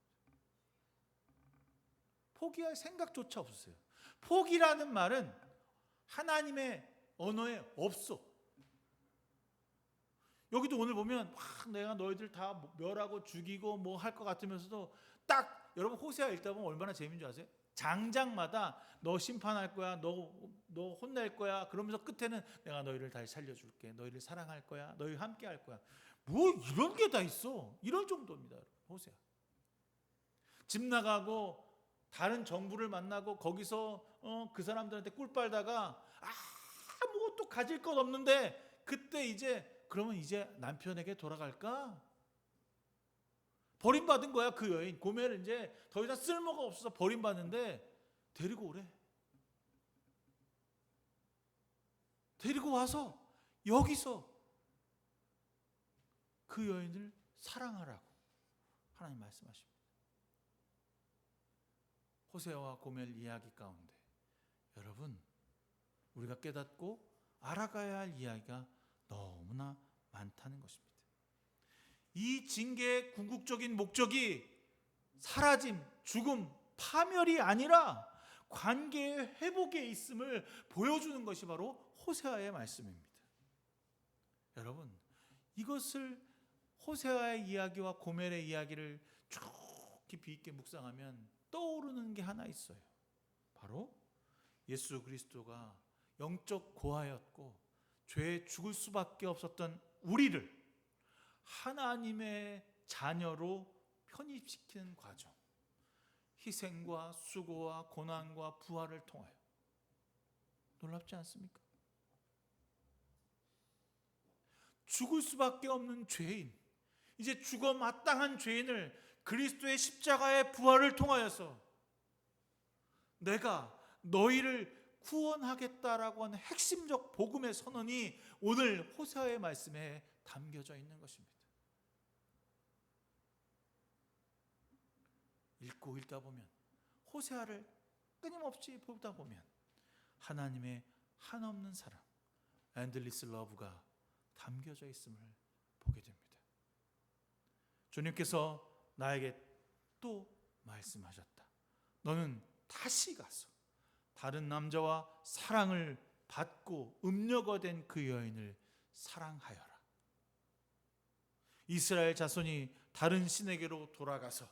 포기할 생각조차 없으세요. 포기라는 말은 하나님의 언어에 없어. 여기도 오늘 보면 막 내가 너희들 다 멸하고 죽이고 뭐 할 것 같으면서도 딱 여러분 호세아 읽다 보면 얼마나 재밌는 줄 아세요? 장장마다 너 심판할 거야, 너 혼낼 거야. 그러면서 끝에는 내가 너희를 다시 살려줄게, 너희를 사랑할 거야, 너희 함께 할 거야. 뭐 이런 게 다 있어. 이럴 정도입니다, 호세아. 집 나가고 다른 정부를 만나고 거기서 그 사람들한테 꿀 빨다가 아무것도 가질 것 없는데 그때 그러면 이제 남편에게 돌아갈까? 버림받은 거야. 그 여인 고멜을 이제 더 이상 쓸모가 없어서 버림받는데 데리고 오래. 데리고 와서 여기서 그 여인을 사랑하라고 하나님 말씀하십니다. 호세아와 고멜 이야기 가운데 여러분 우리가 깨닫고 알아가야 할 이야기가 너무나 많다는 것입니다. 이 징계의 궁극적인 목적이 사라짐, 죽음, 파멸이 아니라 관계의 회복에 있음을 보여주는 것이 바로 호세아의 말씀입니다. 여러분 이것을 호세아의 이야기와 고멜의 이야기를 쭉 깊이 있게 묵상하면 떠오르는 게 하나 있어요. 바로 예수 그리스도가 영적 고아였고 죄에 죽을 수밖에 없었던 우리를 하나님의 자녀로 편입시키는 과정, 희생과 수고와 고난과 부활을 통하여 놀랍지 않습니까? 죽을 수밖에 없는 죄인, 이제 죽어 마땅한 죄인을 그리스도의 십자가의 부활을 통하여서 내가 너희를 구원하겠다라고 하는 핵심적 복음의 선언이 오늘 호세아의 말씀에 담겨져 있는 것입니다. 읽다 보면 호세아를 끊임없이 보다 보면 하나님의 한없는 사랑, 엔들리스 러브가 담겨져 있음을 보게 됩니다. 주님께서 나에게 또 말씀하셨다. 너는 다시 가서 다른 남자와 사랑을 받고 음녀가 된 그 여인을 사랑하여라. 이스라엘 자손이 다른 신에게로 돌아가서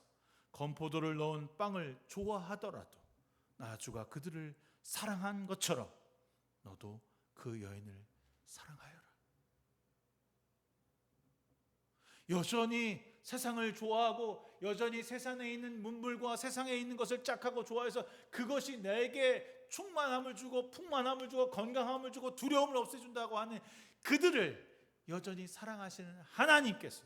건포도를 넣은 빵을 좋아하더라도 나 주가 그들을 사랑한 것처럼 너도 그 여인을 사랑하여라. 여전히 세상을 좋아하고 여전히 세상에 있는 문물과 세상에 있는 것을 짝하고 좋아해서 그것이 내게 충만함을 주고 풍만함을 주고 건강함을 주고 두려움을 없애준다고 하는 그들을 여전히 사랑하시는 하나님께서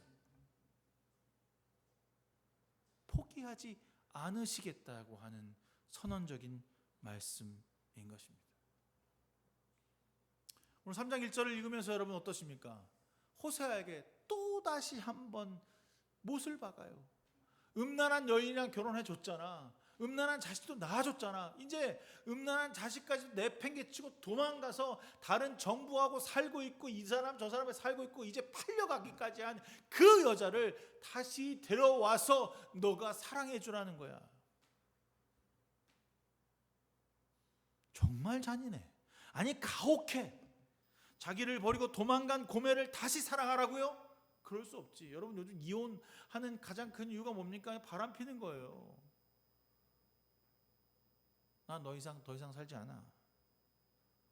포기하지 않으시겠다고 하는 선언적인 말씀인 것입니다. 오늘 3장 1절을 읽으면서 여러분 어떠십니까? 호세아에게 또다시 한번 못을 박아요. 음란한 여인이랑 결혼해 줬잖아. 음란한 자식도 낳아줬잖아. 이제 음란한 자식까지 내팽개치고 도망가서 다른 정부하고 살고 있고 이 사람 저 사람에 살고 있고 이제 팔려가기까지 한 그 여자를 다시 데려와서 너가 사랑해 주라는 거야. 정말 잔인해. 아니 가혹해. 자기를 버리고 도망간 고멜을 다시 사랑하라고요? 그럴 수 없지. 여러분, 요즘 이혼하는 가장 큰 이유가 뭡니까? 바람 피는 거예요. 나 더 이상 살지 않아.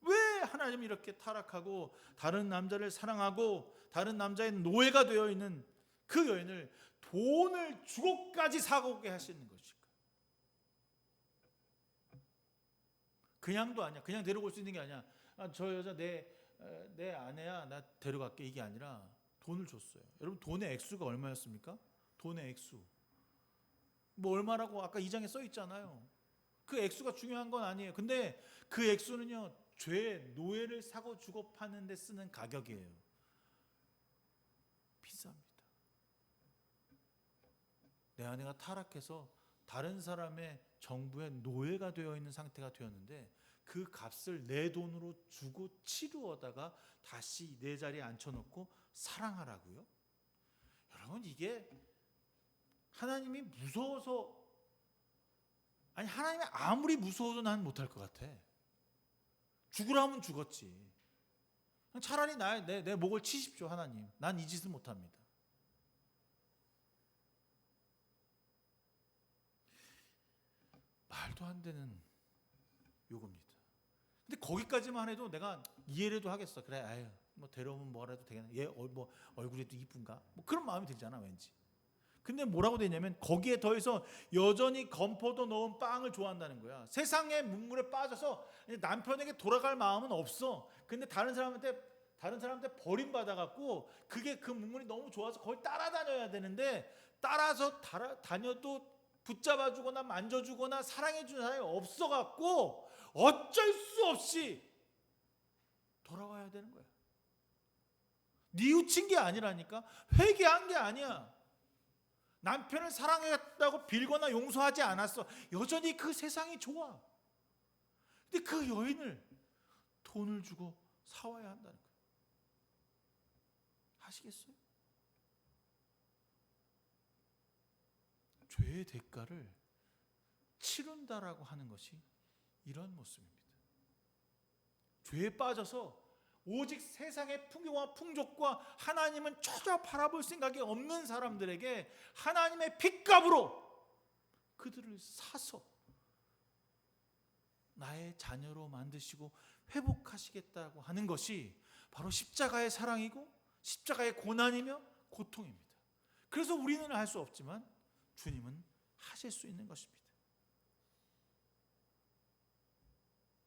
왜 하나님이 이렇게 타락하고 다른 남자를 사랑하고 다른 남자의 노예가 되어 있는 그 여인을 돈을 주고까지 사고게 하시는 것일까? 그냥도 아니야. 그냥 데려올 수 있는 게 아니야. 저 여자 내 아내야, 나 데려갈게, 이게 아니라 돈을 줬어요. 여러분, 돈의 액수가 얼마였습니까? 돈의 액수 뭐 얼마라고 아까 2장에 써 있잖아요. 그 액수가 중요한 건 아니에요. 근데 그 액수는요, 죄 노예를 사고 주고 파는 데 쓰는 가격이에요. 비쌉니다. 내 아내가 타락해서 다른 사람의 정부의 노예가 되어 있는 상태가 되었는데 그 값을 내 돈으로 주고 치루어다가 다시 내 자리에 앉혀놓고 사랑하라고요? 여러분, 이게 하나님이 무서워서, 아니 하나님이 아무리 무서워도 난 못할 것 같아. 죽으라면 죽었지. 차라리 내 목을 치십시오 하나님. 난 이 짓을 못합니다. 말도 안 되는 요구입니다. 근데 거기까지만 해도 내가 이해라도 하겠어. 그래, 아유, 뭐 데려오면 뭐라도 되겠네. 얘 뭐 얼굴이 이쁜가? 뭐 그런 마음이 들잖아, 왠지. 근데 뭐라고 되냐면 거기에 더해서 여전히 건포도 넣은 빵을 좋아한다는 거야. 세상의 문물에 빠져서 남편에게 돌아갈 마음은 없어. 근데 다른 사람한테 버림받아 갖고 그게 그 문물이 너무 좋아서 거기 따라다녀야 되는데 따라서 다녀도 붙잡아주거나 만져주거나 사랑해주는 사람이 없어갖고 어쩔 수 없이 돌아와야 되는 거야. 뉘우친 게 아니라니까. 회개한 게 아니야. 남편을 사랑했다고 빌거나 용서하지 않았어. 여전히 그 세상이 좋아. 근데 그 여인을 돈을 주고 사와야 한다는 거야. 아시겠어요? 죄의 대가를 치른다라고 하는 것이 이런 모습입니다. 죄에 빠져서 오직 세상의 풍요와 풍족과 하나님은 전혀 바라볼 생각이 없는 사람들에게 하나님의 핏값으로 그들을 사서 나의 자녀로 만드시고 회복하시겠다고 하는 것이 바로 십자가의 사랑이고 십자가의 고난이며 고통입니다. 그래서 우리는 할 수 없지만 주님은 하실 수 있는 것입니다.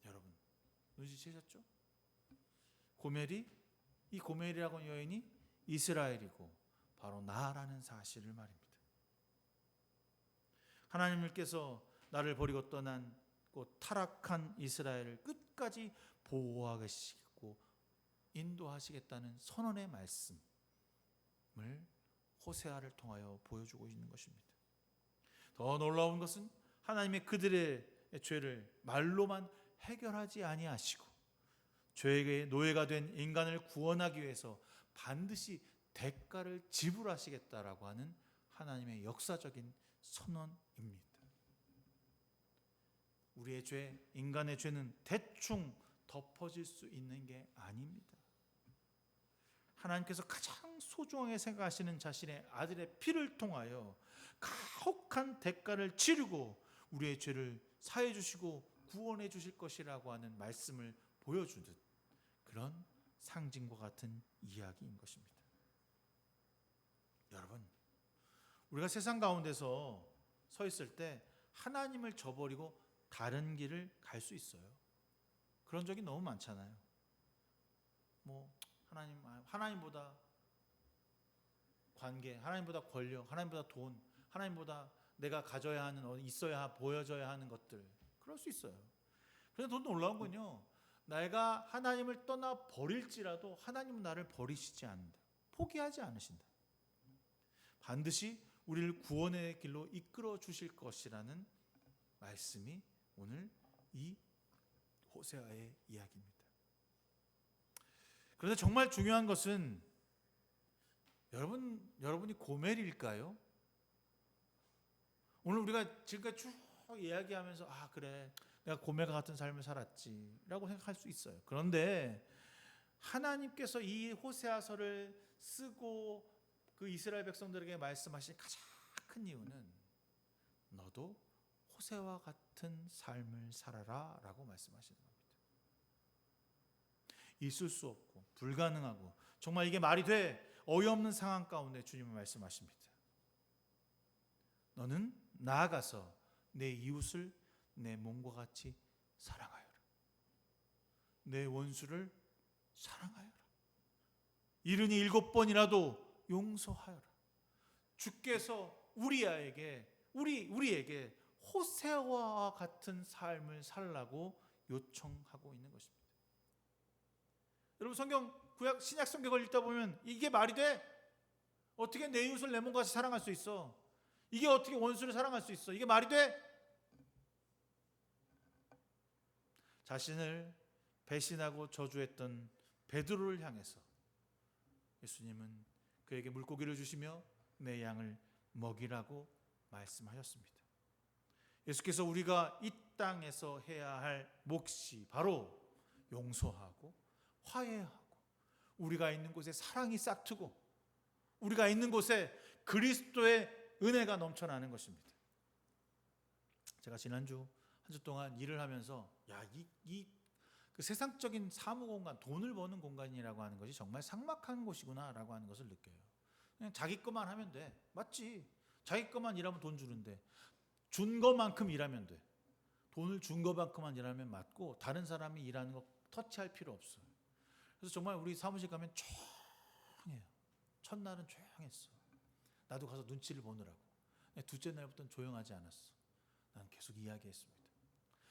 여러분, 눈치채셨죠? 이 고멜이라고 하는 여인이 이스라엘이고 바로 나라는 사실을 말입니다. 하나님께서 나를 버리고 떠난 타락한 이스라엘을 끝까지 보호하시고 인도하시겠다는 선언의 말씀을 호세아를 통하여 보여주고 있는 것입니다. 더 놀라운 것은 하나님의 그들의 죄를 말로만 해결하지 아니하시고 죄의 노예가 된 인간을 구원하기 위해서 반드시 대가를 지불하시겠다라고 하는 하나님의 역사적인 선언입니다. 우리의 죄, 인간의 죄는 대충 덮어질 수 있는 게 아닙니다. 하나님께서 가장 소중하게 생각하시는 자신의 아들의 피를 통하여 가혹한 대가를 치르고 우리의 죄를 사해 주시고 구원해 주실 것이라고 하는 말씀을 보여주듯 그런 상징과 같은 이야기인 것입니다. 여러분, 우리가 세상 가운데서 서 있을 때 하나님을 저버리고 다른 길을 갈 수 있어요. 그런 적이 너무 많잖아요. 뭐 하나님보다 관계, 하나님보다 권력, 하나님보다 돈, 하나님보다 내가 가져야 하는, 있어야 보여져야 하는 것들, 그럴 수 있어요. 그런데 더 놀라운 건요, 내가 하나님을 떠나 버릴지라도 하나님은 나를 버리시지 않는다. 포기하지 않으신다. 반드시 우리를 구원의 길로 이끌어 주실 것이라는 말씀이 오늘 이 호세아의 이야기입니다. 그런데 정말 중요한 것은 여러분이 고멜일까요? 오늘 우리가 지금까지 쭉 이야기하면서 그래, 내가 고멜과 같은 삶을 살았지라고 생각할 수 있어요. 그런데 하나님께서 이 호세아서를 쓰고 그 이스라엘 백성들에게 말씀하신 가장 큰 이유는 너도 호세와 같은 삶을 살아라 라고 말씀하시는 겁니다. 있을 수 없고 불가능하고 정말 이게 말이 돼 어이없는 상황 가운데 주님은 말씀하십니다. 너는 나아가서 내 이웃을 내 몸과 같이 사랑하여라. 내 원수를 사랑하여라. 이른이 7번이라도 용서하여라. 주께서 우리에게 호세아와 같은 삶을 살라고 요청하고 있는 것입니다. 여러분 성경 구약 신약 성경을 읽다 보면 이게 말이 돼? 어떻게 내 이웃을 내 몸과 같이 사랑할 수 있어? 이게 어떻게 원수를 사랑할 수 있어? 이게 말이 돼? 자신을 배신하고 저주했던 베드로를 향해서 예수님은 그에게 물고기를 주시며 내 양을 먹이라고 말씀하셨습니다. 예수께서 우리가 이 땅에서 해야 할 몫이 바로 용서하고 화해하고 우리가 있는 곳에 사랑이 싹트고 우리가 있는 곳에 그리스도의 은혜가 넘쳐나는 것입니다. 제가 지난주 한 주 동안 일을 하면서 그 세상적인 사무 공간, 돈을 버는 공간이라고 하는 것이 정말 삭막한 곳이구나라고 하는 것을 느껴요. 그냥 자기 것만 하면 돼. 맞지? 자기 것만 일하면 돈 주는데 준 것만큼 일하면 돼. 돈을 준 것만큼만 일하면 맞고 다른 사람이 일하는 거 터치할 필요 없어요. 그래서 정말 우리 사무실 가면 조용해요. 첫날은 조용했어. 나도 가서 눈치를 보느라고. 둘째 날부터는 조용하지 않았어. 난 계속 이야기했습니다.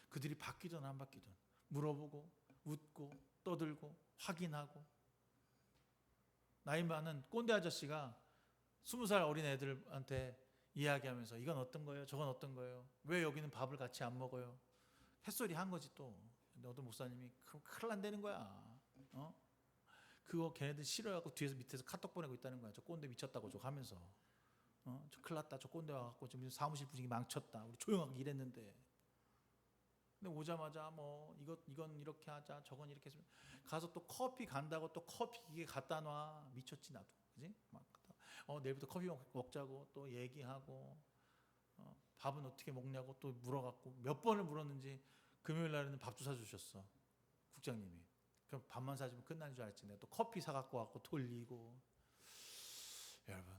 그들이 바뀌든 안 바뀌든 물어보고 웃고 떠들고 확인하고. 나이 많은 꼰대 아저씨가 20살 어린 애들한테 이야기하면서 이건 어떤 거예요? 저건 어떤 거예요? 왜 여기는 밥을 같이 안 먹어요? 햇소리 한 거지 또. 너도 목사님이 그럼 큰일 난다는 거야. 그거 걔네들 싫어하고 뒤에서 밑에서 카톡 보내고 있다는 거야. 저 꼰대 미쳤다고 저거 하면서. 저 큰일 났다. 저 꼰대 와갖고 지금 사무실 분위기 망쳤다. 우리 조용하게 일했는데. 근데 오자마자 뭐 이건 이렇게 하자. 저건 이렇게 했으면 가서 또 커피 간다고 또 커피 기계 갖다 놔. 미쳤지 나도. 그지? 막 내일부터 커피 먹자고 또 얘기하고 밥은 어떻게 먹냐고 또 물어갖고 몇 번을 물었는지 금요일 날에는 밥도 사주셨어. 국장님이. 그럼 밥만 사주면 끝나는 줄 알았지. 내가 또 커피 사갖고 왔고 돌리고. 여러분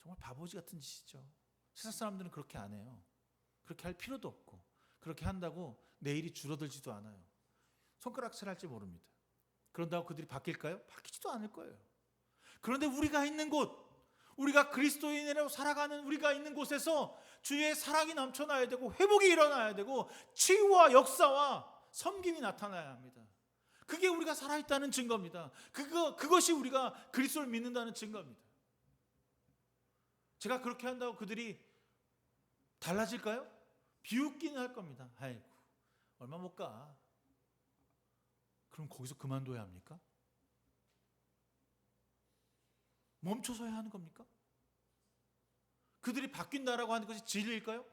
정말 바보지 같은 짓이죠. 세상 사람들은 그렇게 안 해요. 그렇게 할 필요도 없고 그렇게 한다고 내 일이 줄어들지도 않아요. 손가락질 할지 모릅니다. 그런다고 그들이 바뀔까요? 바뀌지도 않을 거예요. 그런데 우리가 있는 곳, 우리가 그리스도인으로 살아가는 우리가 있는 곳에서 주의 사랑이 넘쳐나야 되고 회복이 일어나야 되고 치유와 역사와 섬김이 나타나야 합니다. 그게 우리가 살아있다는 증거입니다. 그것이 우리가 그리스도를 믿는다는 증거입니다. 제가 그렇게 한다고 그들이 달라질까요? 비웃기는 할 겁니다. 아이고 얼마 못 가. 그럼 거기서 그만둬야 합니까? 멈춰서야 하는 겁니까? 그들이 바뀐다라고 하는 것이 진리일까요?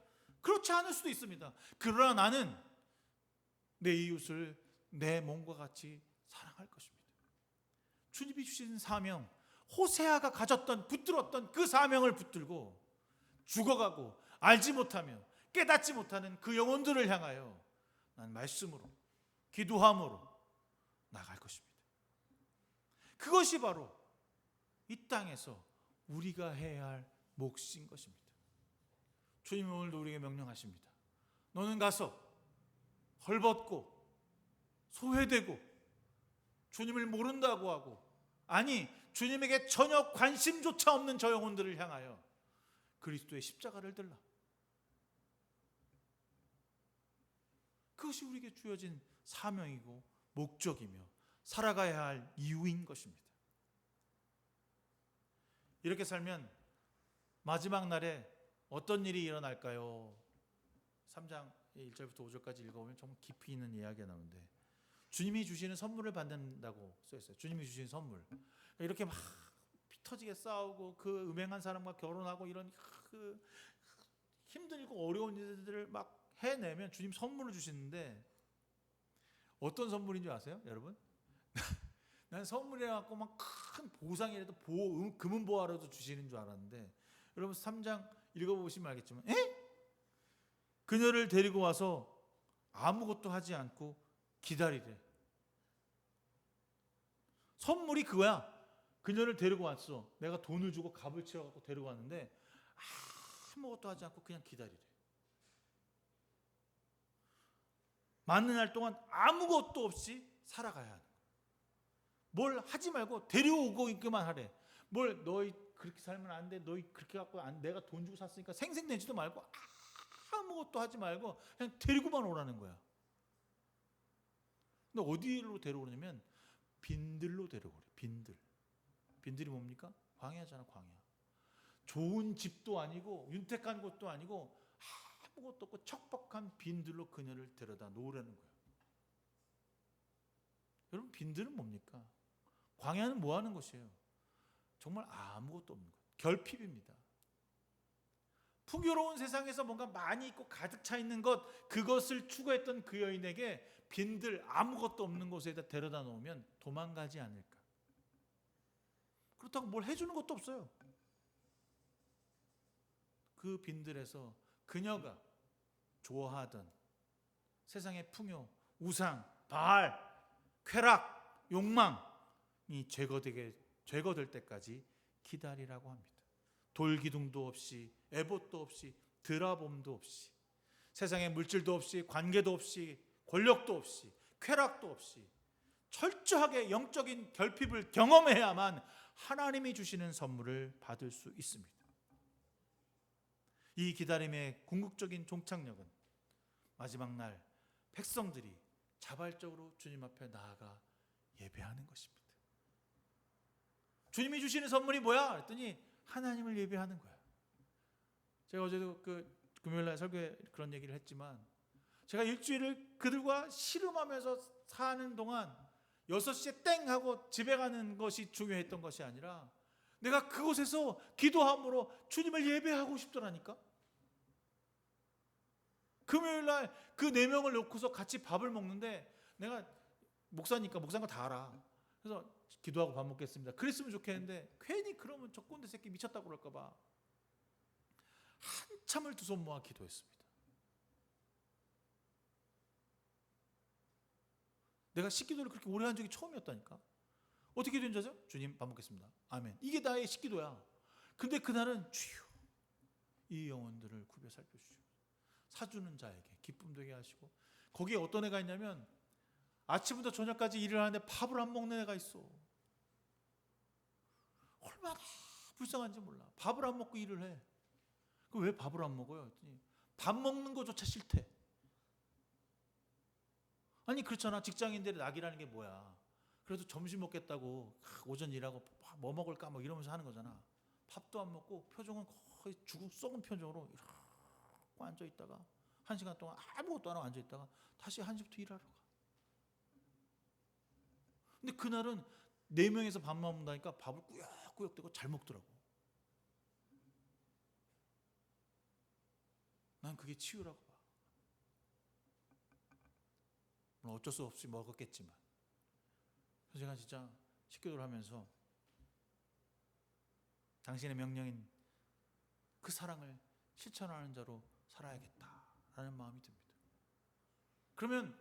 그렇지 않을 수도 있습니다. 그러나 나는 내 이웃을 내 몸과 같이 사랑할 것입니다. 주님이 주신 사명, 호세아가 가졌던 붙들었던 그 사명을 붙들고 죽어가고 알지 못하며 깨닫지 못하는 그 영혼들을 향하여 난 말씀으로 기도함으로 나갈 것입니다. 그것이 바로 이 땅에서 우리가 해야 할 몫인 것입니다. 주님은 오늘도 우리에게 명령하십니다. 너는 가서 헐벗고 소외되고 주님을 모른다고 하고 아니 주님에게 전혀 관심조차 없는 저 영혼들을 향하여 그리스도의 십자가를 들라. 그것이 우리에게 주어진 사명이고 목적이며 살아가야 할 이유인 것입니다. 이렇게 살면 마지막 날에 어떤 일이 일어날까요? 3장 1절부터 5절까지 읽어보면 정말 깊이 있는 이야기가 나오는데 주님이 주시는 선물을 받는다고 써있어요. 주님이 주시는 선물. 이렇게 막 피 터지게 싸우고 그 음행한 사람과 결혼하고 이런 그 힘들고 어려운 일들을 막 해내면 주님 선물을 주시는데 어떤 선물인 줄 아세요? 여러분? 난 선물해 갖고 막 큰 보상이라도 금은 보화라도 주시는 줄 알았는데, 여러분 3장 읽어보시면 알겠지만, 그녀를 데리고 와서 아무것도 하지 않고 기다리래. 선물이 그거야. 그녀를 데리고 왔어. 내가 돈을 주고 값을 치러 갖고 데리고 왔는데 아무것도 하지 않고 그냥 기다리래. 맞는 날 동안 아무것도 없이 살아가야 하는 거야. 뭘 하지 말고 데려오고 있기만 하래. 뭘 너희 그렇게 살면 안 돼. 너희 그렇게 갖고 내가 돈 주고 샀으니까 생색내지도 말고 아무것도 하지 말고 그냥 데리고만 오라는 거야. 근데 어디로 데려오냐면 빈들로 데려오래. 빈들이 뭡니까? 광야잖아, 광야. 좋은 집도 아니고 윤택한 곳도 아니고 아무것도 없고 척박한 빈들로 그녀를 데려다 놓으라는 거야. 여러분, 빈들은 뭡니까? 광야는 뭐 하는 것이에요? 정말 아무것도 없는 것. 결핍입니다. 풍요로운 세상에서 뭔가 많이 있고 가득 차 있는 것, 그것을 추구했던 그 여인에게 빈들, 아무것도 없는 곳에다 데려다 놓으면 도망가지 않을까. 그렇다고 뭘 해주는 것도 없어요. 그 빈들에서 그녀가 좋아하던 세상의 풍요, 우상, 바알, 쾌락, 욕망이 제거될 때까지 기다리라고 합니다. 돌기둥도 없이, 에봇도 없이, 드라봄도 없이, 세상에 물질도 없이, 관계도 없이, 권력도 없이, 쾌락도 없이 철저하게 영적인 결핍을 경험해야만 하나님이 주시는 선물을 받을 수 있습니다. 이 기다림의 궁극적인 종착역은 마지막 날 백성들이 자발적으로 주님 앞에 나아가 예배하는 것입니다. 주님이 주시는 선물이 뭐야? 그랬더니 하나님을 예배하는 거야. 제가 어제도 금요일날 설교에 그런 얘기를 했지만, 제가 일주일을 그들과 씨름하면서 사는 동안 6시에 땡 하고 집에 가는 것이 중요했던 것이 아니라 내가 그곳에서 기도함으로 주님을 예배하고 싶더라니까. 금요일날 그 4명을 놓고서 같이 밥을 먹는데, 내가 목사니까 목사인 거 다 알아. 그래서 기도하고 밥 먹겠습니다. 그랬으면 좋겠는데 괜히 그러면 저 꼰대 새끼 미쳤다고 그럴까 봐 한참을 두 손 모아 기도했습니다. 내가 식기도를 그렇게 오래 한 적이 처음이었다니까. 어떻게 된 자죠? 주님 밥 먹겠습니다. 아멘. 이게 나의 식기도야. 근데 그날은 주여 이 영혼들을 구별 살펴주시오. 사주는 자에게 기쁨 되게 하시고, 거기에 어떤 애가 있냐면 아침부터 저녁까지 일을 하는데 밥을 안 먹는 애가 있어. 얼마나 불쌍한지 몰라. 밥을 안 먹고 일을 해. 왜 밥을 안 먹어요? 밥 먹는 거조차 싫대. 아니 그렇잖아. 직장인들의 낙이라는 게 뭐야? 그래도 점심 먹겠다고 오전 일하고 뭐 먹을까 뭐 이러면서 하는 거잖아. 밥도 안 먹고 표정은 거의 죽은 썩은 표정으로 이렇게 앉아 있다가 1시간 동안 아무것도 안 하고 앉아 있다가 다시 1시부터 일하러 가. 근데 그날은 4명이서 밥 먹는다니까 밥을 꾸역꾸역 대고 잘 먹더라고. 난 그게 치유라고 봐. 물론 어쩔 수 없이 먹었겠지만, 그래서 제가 진짜 식기도를 하면서 당신의 명령인 그 사랑을 실천하는 자로 살아야겠다라는 마음이 듭니다. 그러면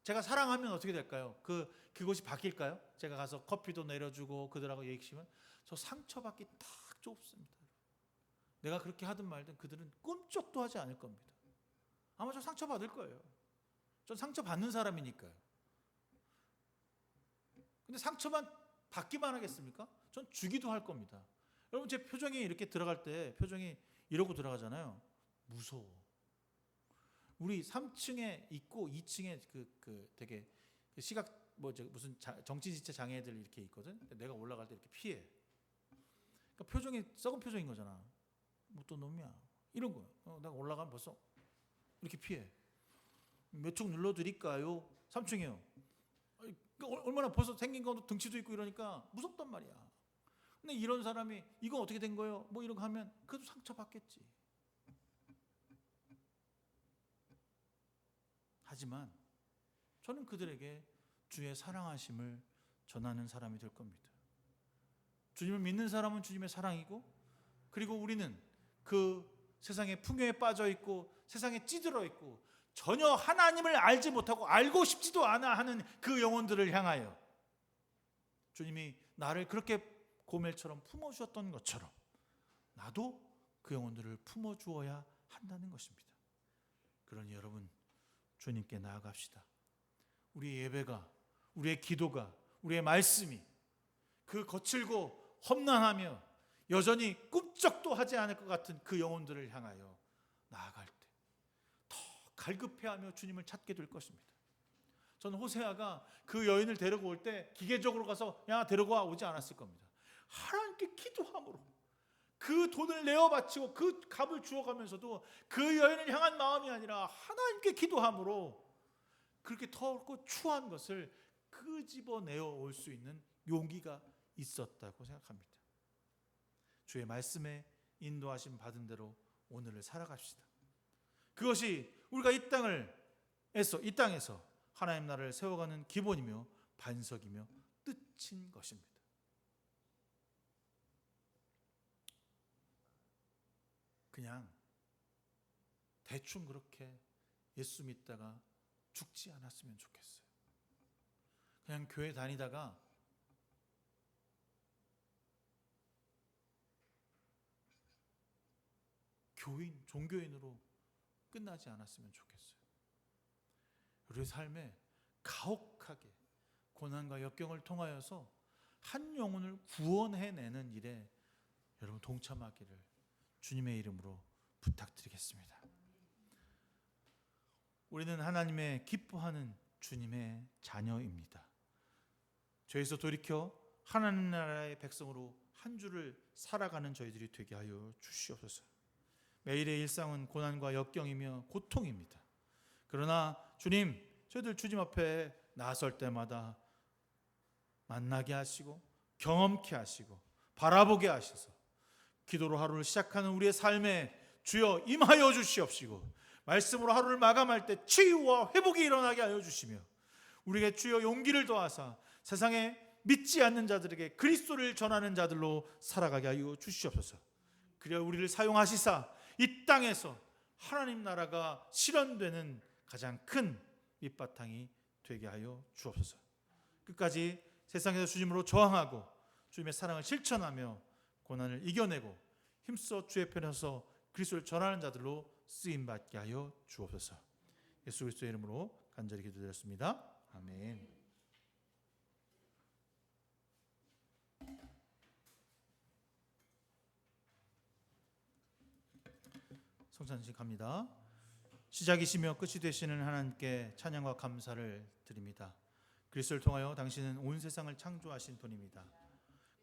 제가 사랑하면 어떻게 될까요? 그것이 바뀔까요? 제가 가서 커피도 내려주고 그들하고 얘기하면 저 상처받기 딱 좁습니다. 내가 그렇게 하든 말든 그들은 꿈쩍도 하지 않을 겁니다. 아마 저 상처받을 거예요. 전 상처받는 사람이니까요. 근데 상처만 받기만 하겠습니까? 전 주기도 할 겁니다. 여러분, 제 표정이 이렇게 들어갈 때 표정이 이러고 들어가잖아요. 무서워. 우리 3층에 있고 2층에 되게 시각 무슨 정치지체 장애들 이렇게 있거든. 내가 올라갈 때 이렇게 피해. 그러니까 표정이 썩은 표정인 거잖아. 뭐 또 놈이야. 이런 거야. 내가 올라가면 벌써 이렇게 피해. 몇 층 눌러드릴까요? 3층이요. 얼마나 벌써 생긴 것도 등치도 있고 이러니까 무섭단 말이야. 근데 이런 사람이 이거 어떻게 된 거예요? 뭐 이런 거 하면 그래도 상처받겠지. 하지만 저는 그들에게 주의 사랑하심을 전하는 사람이 될 겁니다. 주님을 믿는 사람은 주님의 사랑이고, 그리고 우리는 그 세상의 풍요에 빠져 있고 세상에 찌들어 있고 전혀 하나님을 알지 못하고 알고 싶지도 않아 하는 그 영혼들을 향하여 주님이 나를 그렇게 고멜처럼 품어주었던 것처럼 나도 그 영혼들을 품어주어야 한다는 것입니다. 그러니 여러분, 주님께 나아갑시다. 우리의 예배가, 우리의 기도가, 우리의 말씀이 그 거칠고 험난하며 여전히 꿈쩍도 하지 않을 것 같은 그 영혼들을 향하여 나아갈 때 더 갈급해하며 주님을 찾게 될 것입니다. 저는 호세아가 그 여인을 데리고 올 때 기계적으로 가서 야 데리고 오지 않았을 겁니다. 하나님께 기도함으로 그 돈을 내어 바치고 그 값을 주어가면서도 그 여인을 향한 마음이 아니라 하나님께 기도함으로 그렇게 더럽고 추한 것을 끄집어내어 올 수 있는 용기가 있었다고 생각합니다. 주의 말씀에 인도하심 받은 대로 오늘을 살아갑시다. 그것이 우리가 이 땅에서 하나님 나라를 세워가는 기본이며 반석이며 뜻인 것입니다. 그냥 대충 그렇게 예수 믿다가 죽지 않았으면 좋겠어요. 그냥 교회 다니다가 종교인으로 끝나지 않았으면 좋겠어요. 우리 삶에 가혹하게 고난과 역경을 통하여서 한 영혼을 구원해내는 일에 여러분 동참하기를 주님의 이름으로 부탁드리겠습니다. 우리는 하나님의 기뻐하는 주님의 자녀입니다. 죄에서 돌이켜 하나님 나라의 백성으로 한 주를 살아가는 저희들이 되게 하여 주시옵소서. 매일의 일상은 고난과 역경이며 고통입니다. 그러나 주님, 저희들 주님 앞에 나설 때마다 만나게 하시고 경험케 하시고 바라보게 하셔서 기도로 하루를 시작하는 우리의 삶에 주여 임하여 주시옵시고, 말씀으로 하루를 마감할 때 치유와 회복이 일어나게 하여 주시며, 우리에게 주여 용기를 더하사 세상에 믿지 않는 자들에게 그리스도를 전하는 자들로 살아가게 하여 주시옵소서. 그리하여 우리를 사용하시사 이 땅에서 하나님 나라가 실현되는 가장 큰 밑바탕이 되게 하여 주옵소서. 끝까지 세상에서 주님으로 저항하고 주님의 사랑을 실천하며 고난을 이겨내고 힘써 주의 편에 서서 그리스도를 전하는 자들로 쓰임받게 하여 주옵소서. 예수 그리스도의 이름으로 간절히 기도드렸습니다. 아멘. 성찬식 갑니다. 시작이시며 끝이 되시는 하나님께 찬양과 감사를 드립니다. 그리스도를 통하여 당신은 온 세상을 창조하신 분입니다.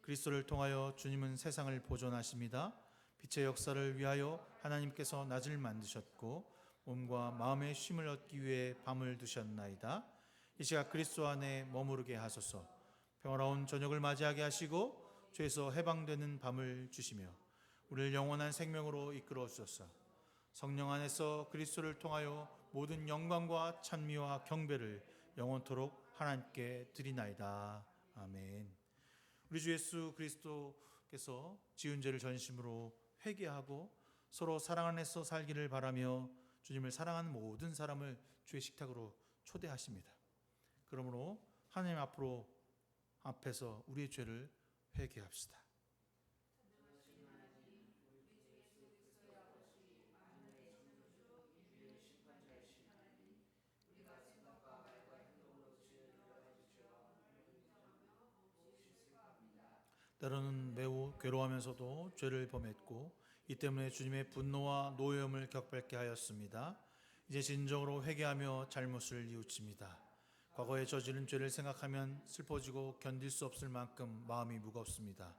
그리스도를 통하여 주님은 세상을 보존하십니다. 빛의 역사를 위하여 하나님께서 낮을 만드셨고 몸과 마음의 쉼을 얻기 위해 밤을 두셨나이다. 이 시각 그리스도 안에 머무르게 하소서. 평화로운 저녁을 맞이하게 하시고 죄에서 해방되는 밤을 주시며 우리를 영원한 생명으로 이끌어 주소서. 성령 안에서 그리스도를 통하여 모든 영광과 찬미와 경배를 영원토록 하나님께 드리나이다. 아멘. 우리 주 예수 그리스도께서 지은 죄를 전심으로 회개하고 서로 사랑 안에서 살기를 바라며 주님을 사랑하는 모든 사람을 주의 식탁으로 초대하십니다. 그러므로 하나님 앞에서 우리의 죄를 회개합시다. 때로는 매우 괴로워하면서도 죄를 범했고 이 때문에 주님의 분노와 노여움을 격발케 하였습니다. 이제 진정으로 회개하며 잘못을 뉘우칩니다. 과거에 저지른 죄를 생각하면 슬퍼지고 견딜 수 없을 만큼 마음이 무겁습니다.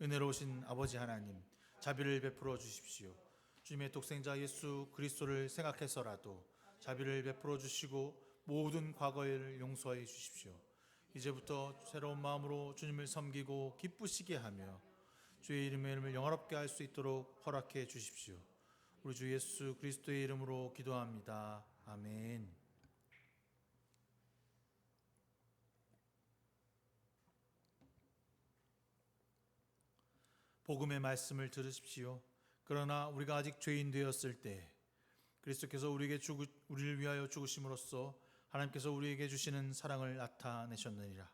은혜로우신 아버지 하나님, 자비를 베풀어 주십시오. 주님의 독생자 예수 그리스도를 생각해서라도 자비를 베풀어 주시고 모든 과거를 용서해 주십시오. 이제부터 새로운 마음으로 주님을 섬기고 기쁘시게 하며 주의 이름을 영화롭게 할 수 있도록 허락해 주십시오. 우리 주 예수 그리스도의 이름으로 기도합니다. 아멘. 복음의 말씀을 들으십시오. 그러나 우리가 아직 죄인 되었을 때 그리스도께서 우리를 위하여 죽으심으로써 하나님께서 우리에게 주시는 사랑을 나타내셨느니라.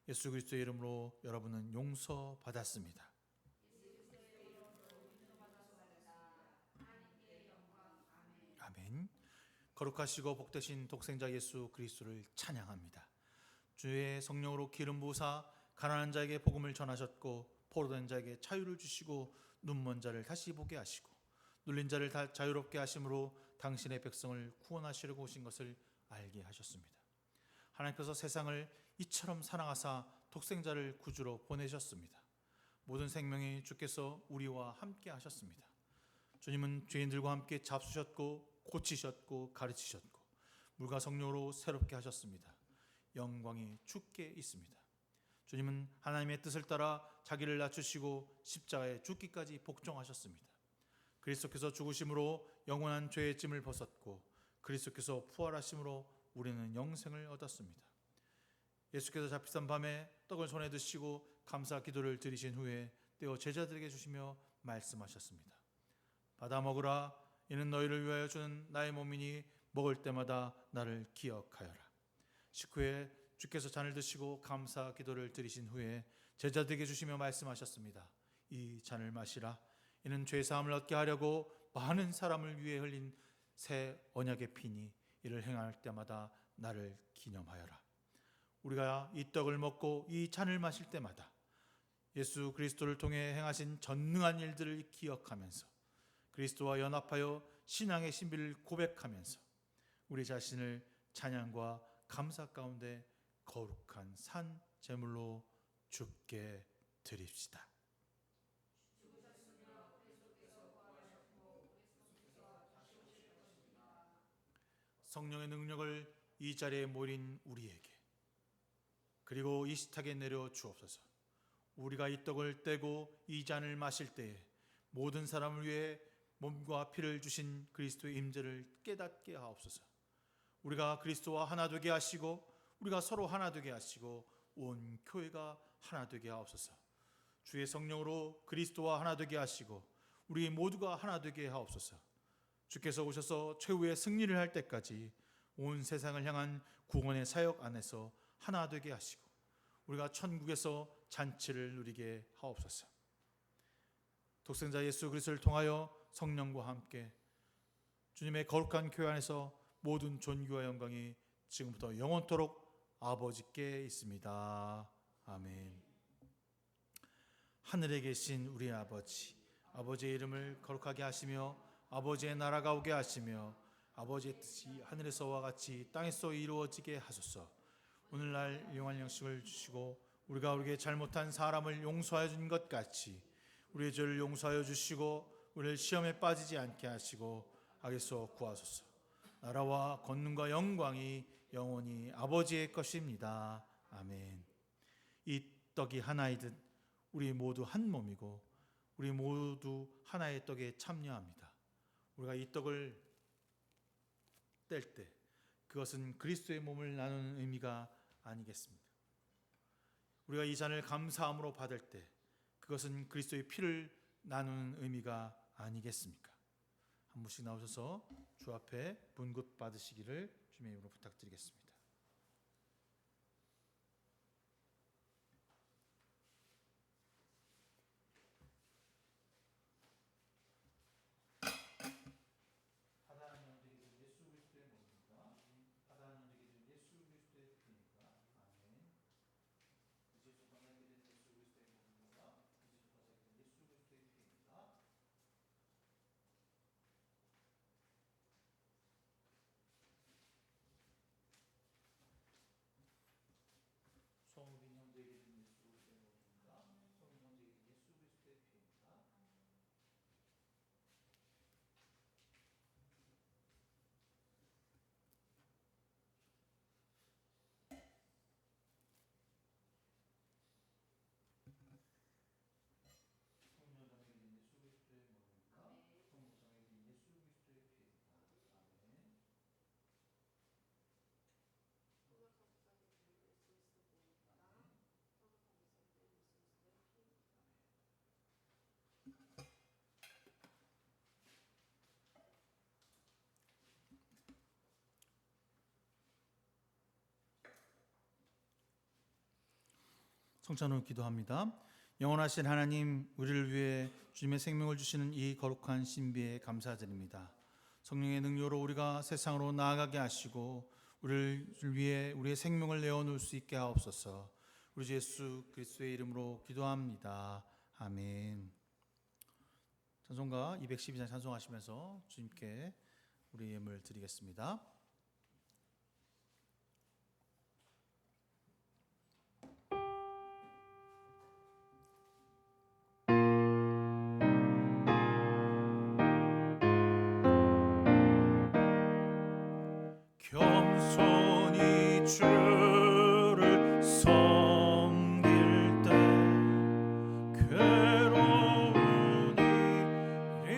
예수 그리스도의 이름으로 여러분은 용서받았습니다. 아멘. 거룩하시고 복되신 독생자 예수 그리스도를 찬양합니다. 주의 성령으로 기름 부으사 가난한 자에게 복음을 전하셨고 포로된 자에게 자유를 주시고 눈먼 자를 다시 보게 하시고 눌린 자를 다 자유롭게 하심으로 당신의 백성을 구원하시려고 오신 것을 알게 하셨습니다. 하나님께서 세상을 이처럼 사랑하사 독생자를 구주로 보내셨습니다. 모든 생명이 주께서 우리와 함께 하셨습니다. 주님은 죄인들과 함께 잡수셨고 고치셨고 가르치셨고 물과 성령으로 새롭게 하셨습니다. 영광이 주께 있습니다. 주님은 하나님의 뜻을 따라 자기를 낮추시고 십자가에 죽기까지 복종하셨습니다. 그리스도께서 죽으심으로 영원한 죄의 짐을 벗었고 그리스도께서 부활하심으로 우리는 영생을 얻었습니다. 예수께서 잡히던 밤에 떡을 손에 드시고 감사 기도를 드리신 후에 떼어 제자들에게 주시며 말씀하셨습니다. 받아 먹으라. 이는 너희를 위하여 주는 나의 몸이니 먹을 때마다 나를 기억하여라. 식후에 주께서 잔을 드시고 감사 기도를 드리신 후에 제자들에게 주시며 말씀하셨습니다. 이 잔을 마시라. 이는 죄사함을 얻게 하려고 많은 사람을 위해 흘린 새 언약의 피니 이를 행할 때마다 나를 기념하여라. 우리가 이 떡을 먹고 이 잔을 마실 때마다 예수 그리스도를 통해 행하신 전능한 일들을 기억하면서 그리스도와 연합하여 신앙의 신비를 고백하면서 우리 자신을 찬양과 감사 가운데 거룩한 산 제물로 주께 드립시다. 성령의 능력을 이 자리에 모인 우리에게 그리고 이 식탁에 내려 주옵소서. 우리가 이 떡을 떼고 이 잔을 마실 때에 모든 사람을 위해 몸과 피를 주신 그리스도의 임재를 깨닫게 하옵소서. 우리가 그리스도와 하나 되게 하시고 우리가 서로 하나 되게 하시고 온 교회가 하나 되게 하옵소서. 주의 성령으로 그리스도와 하나 되게 하시고 우리 모두가 하나 되게 하옵소서. 주께서 오셔서 최후의 승리를 할 때까지 온 세상을 향한 구원의 사역 안에서 하나 되게 하시고 우리가 천국에서 잔치를 누리게 하옵소서. 독생자 예수 그리스도를 통하여 성령과 함께 주님의 거룩한 교회 안에서 모든 존귀와 영광이 지금부터 영원토록 아버지께 있습니다. 아멘. 하늘에 계신 우리 아버지, 아버지의 이름을 거룩하게 하시며 아버지의 나라가 오게 하시며 아버지의 뜻이 하늘에서와 같이 땅에서 이루어지게 하소서. 오늘날 일용할 양식을 주시고 우리가 우리에게 잘못한 사람을 용서하여 준 것 같이 우리의 죄를 용서하여 주시고 우리를 시험에 빠지지 않게 하시고 악에서 구하소서. 나라와 권능과 영광이 영원히 아버지의 것입니다. 아멘. 이 떡이 하나이듯 우리 모두 한 몸이고 우리 모두 하나의 떡에 참여합니다. 우리가 이 떡을 뗄 때 그것은 그리스도의 몸을 나누는 의미가 아니겠습니까? 우리가 이 잔을 감사함으로 받을 때 그것은 그리스도의 피를 나누는 의미가 아니겠습니까? 한 분씩 나오셔서 주 앞에 분급 받으시기를 주님의 이름으로 부탁드리겠습니다. 성찬으로 기도합니다. 영원하신 하나님, 우리를 위해 주님의 생명을 주시는 이 거룩한 신비에 감사드립니다. 성령의 능력으로 우리가 세상으로 나아가게 하시고 우리를 위해 우리의 생명을 내어놓을 수 있게 하옵소서. 우리 주 예수 그리스도의 이름으로 기도합니다. 아멘. 찬송가 212장 찬송하시면서 주님께 우리 예물 드리겠습니다. 겸손히 주를 섬길 때 괴로운 일이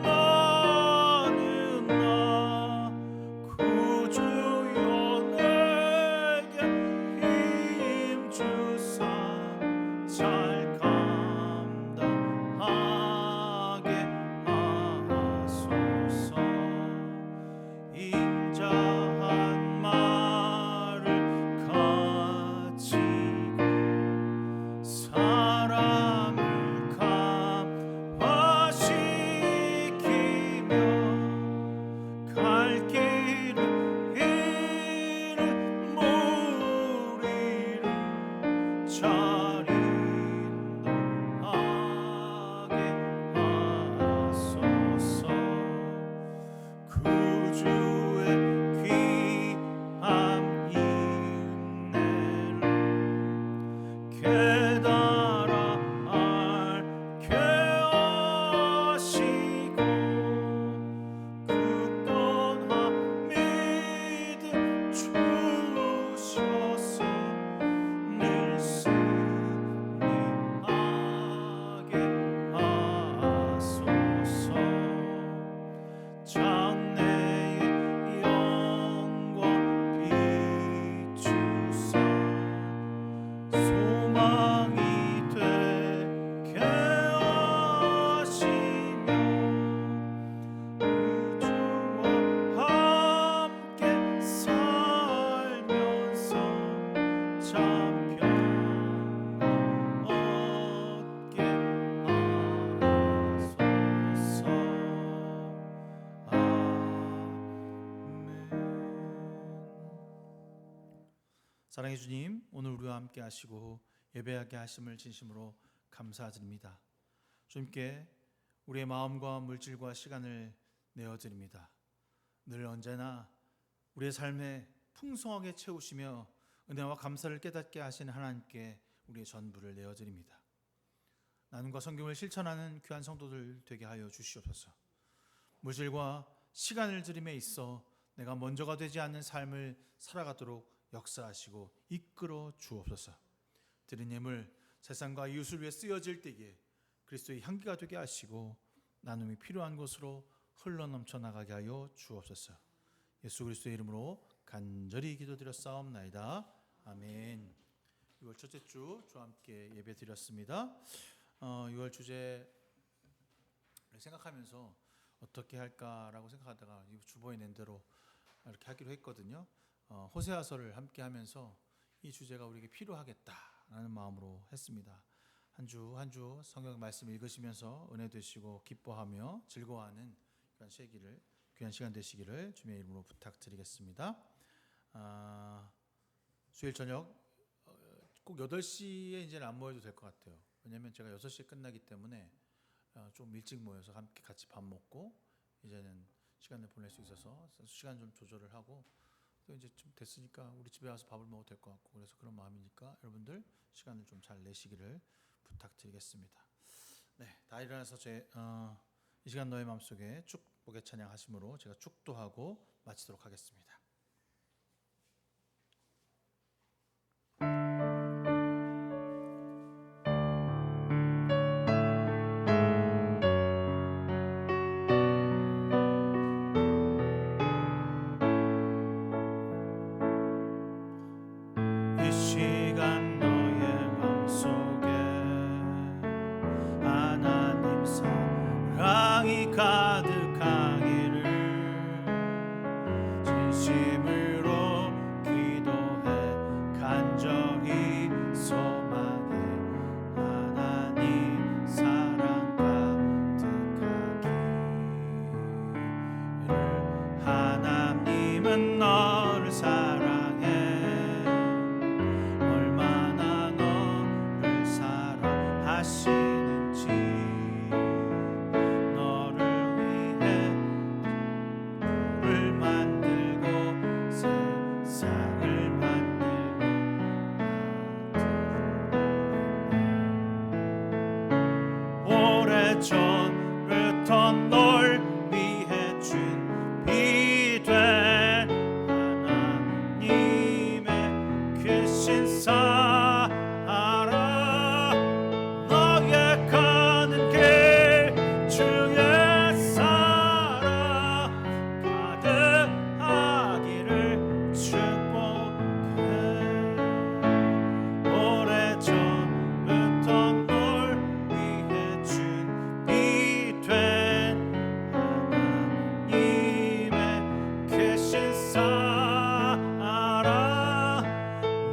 많은 나 구주여 내게 힘 주사 잘 감당하게 하소서. 인자한 말을 가지고 사람을 감화시키며 갈 길을 잃은 무리를 잘 인도하게 하소서. 구주의 귀한 인내를 깨달아 알게 하시고 굳건한 믿음 주셔서 늘 승리하게 하소서. 장래의 영광 비추사 소망이 되게 하시며 우주와 함께 살면서 참 평안 얻게 하소서. 사랑해 주님, 오늘 우리와 함께 하시고 예배하게 하심을 진심으로 감사드립니다. 주님께 우리의 마음과 물질과 시간을 내어드립니다. 늘 언제나 우리의 삶에 풍성하게 채우시며 은혜와 감사를 깨닫게 하신 하나님께 우리의 전부를 내어드립니다. 나눔과 성경을 실천하는 귀한 성도들 되게 하여 주시옵소서. 물질과 시간을 드림에 있어 내가 먼저가 되지 않는 삶을 살아가도록 역사하시고 이끌어 주옵소서. 드린 예물 세상과 이웃을 위해 쓰여질 때에 그리스도의 향기가 되게 하시고 나눔이 필요한 곳으로 흘러넘쳐 나가게 하여 주옵소서. 예수 그리스도의 이름으로 간절히 기도드렸사옵나이다. 아멘. 6월 첫째 주 저와 함께 예배 드렸습니다. 6월 주제를 생각하면서 어떻게 할까라고 생각하다가 주보에 낸 대로 이렇게 하기로 했거든요. 호세아서를 함께 하면서 이 주제가 우리에게 필요하겠다라는 마음으로 했습니다. 한 주 한 주 성경 말씀 읽으시면서 은혜 되시고 기뻐하며 즐거워하는 귀한 시간 되시기를 주님의 이름으로 부탁드리겠습니다. 수요일 저녁 꼭 8시에 이제는 안 모여도 될 것 같아요. 왜냐하면 제가 6시에 끝나기 때문에 좀 일찍 모여서 함께 같이 밥 먹고 이제는 시간을 보낼 수 있어서 시간 좀 조절을 하고 또 이제 좀 됐으니까 우리 집에 와서 밥을 먹어도 될 것 같고 그래서 그런 마음이니까 여러분들 시간을 좀 잘 내시기를 부탁드리겠습니다. 네, 다 일어나서 이 시간 너의 마음속에 축복의 찬양 하심으로 제가 축도하고 마치도록 하겠습니다. 이 시간 너의 마음속에 하나님 사랑이 가득하기를 진심 오래전부터 널 위해 준비된 하나님의 크신 사랑 너의 가는 길 주의 사랑 가득하기를 축복해 오래전부터 널 위해 준비된 하나님의 크신 사랑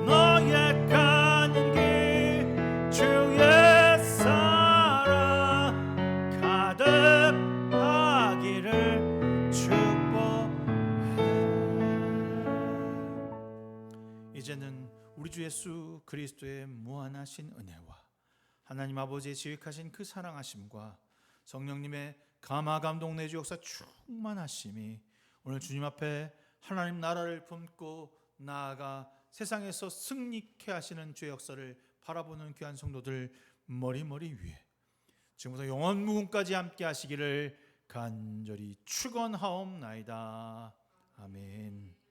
너의 가는 길 주의 사랑 가득하기를 축복해. 이제는 우리 주 예수 그리스도의 무한하신 은혜와 하나님 아버지의 지극하신 그 사랑하심과 성령님의 감화 감동 내주 역사 충만하심이 오늘 주님 앞에 하나님 나라를 품고 나아가 세상에서 승리케 하시는 주의 역사를 바라보는 귀한 성도들 머리머리 위에 지금부터 영원 무궁까지 함께 하시기를 간절히 축원하옵나이다. 아멘.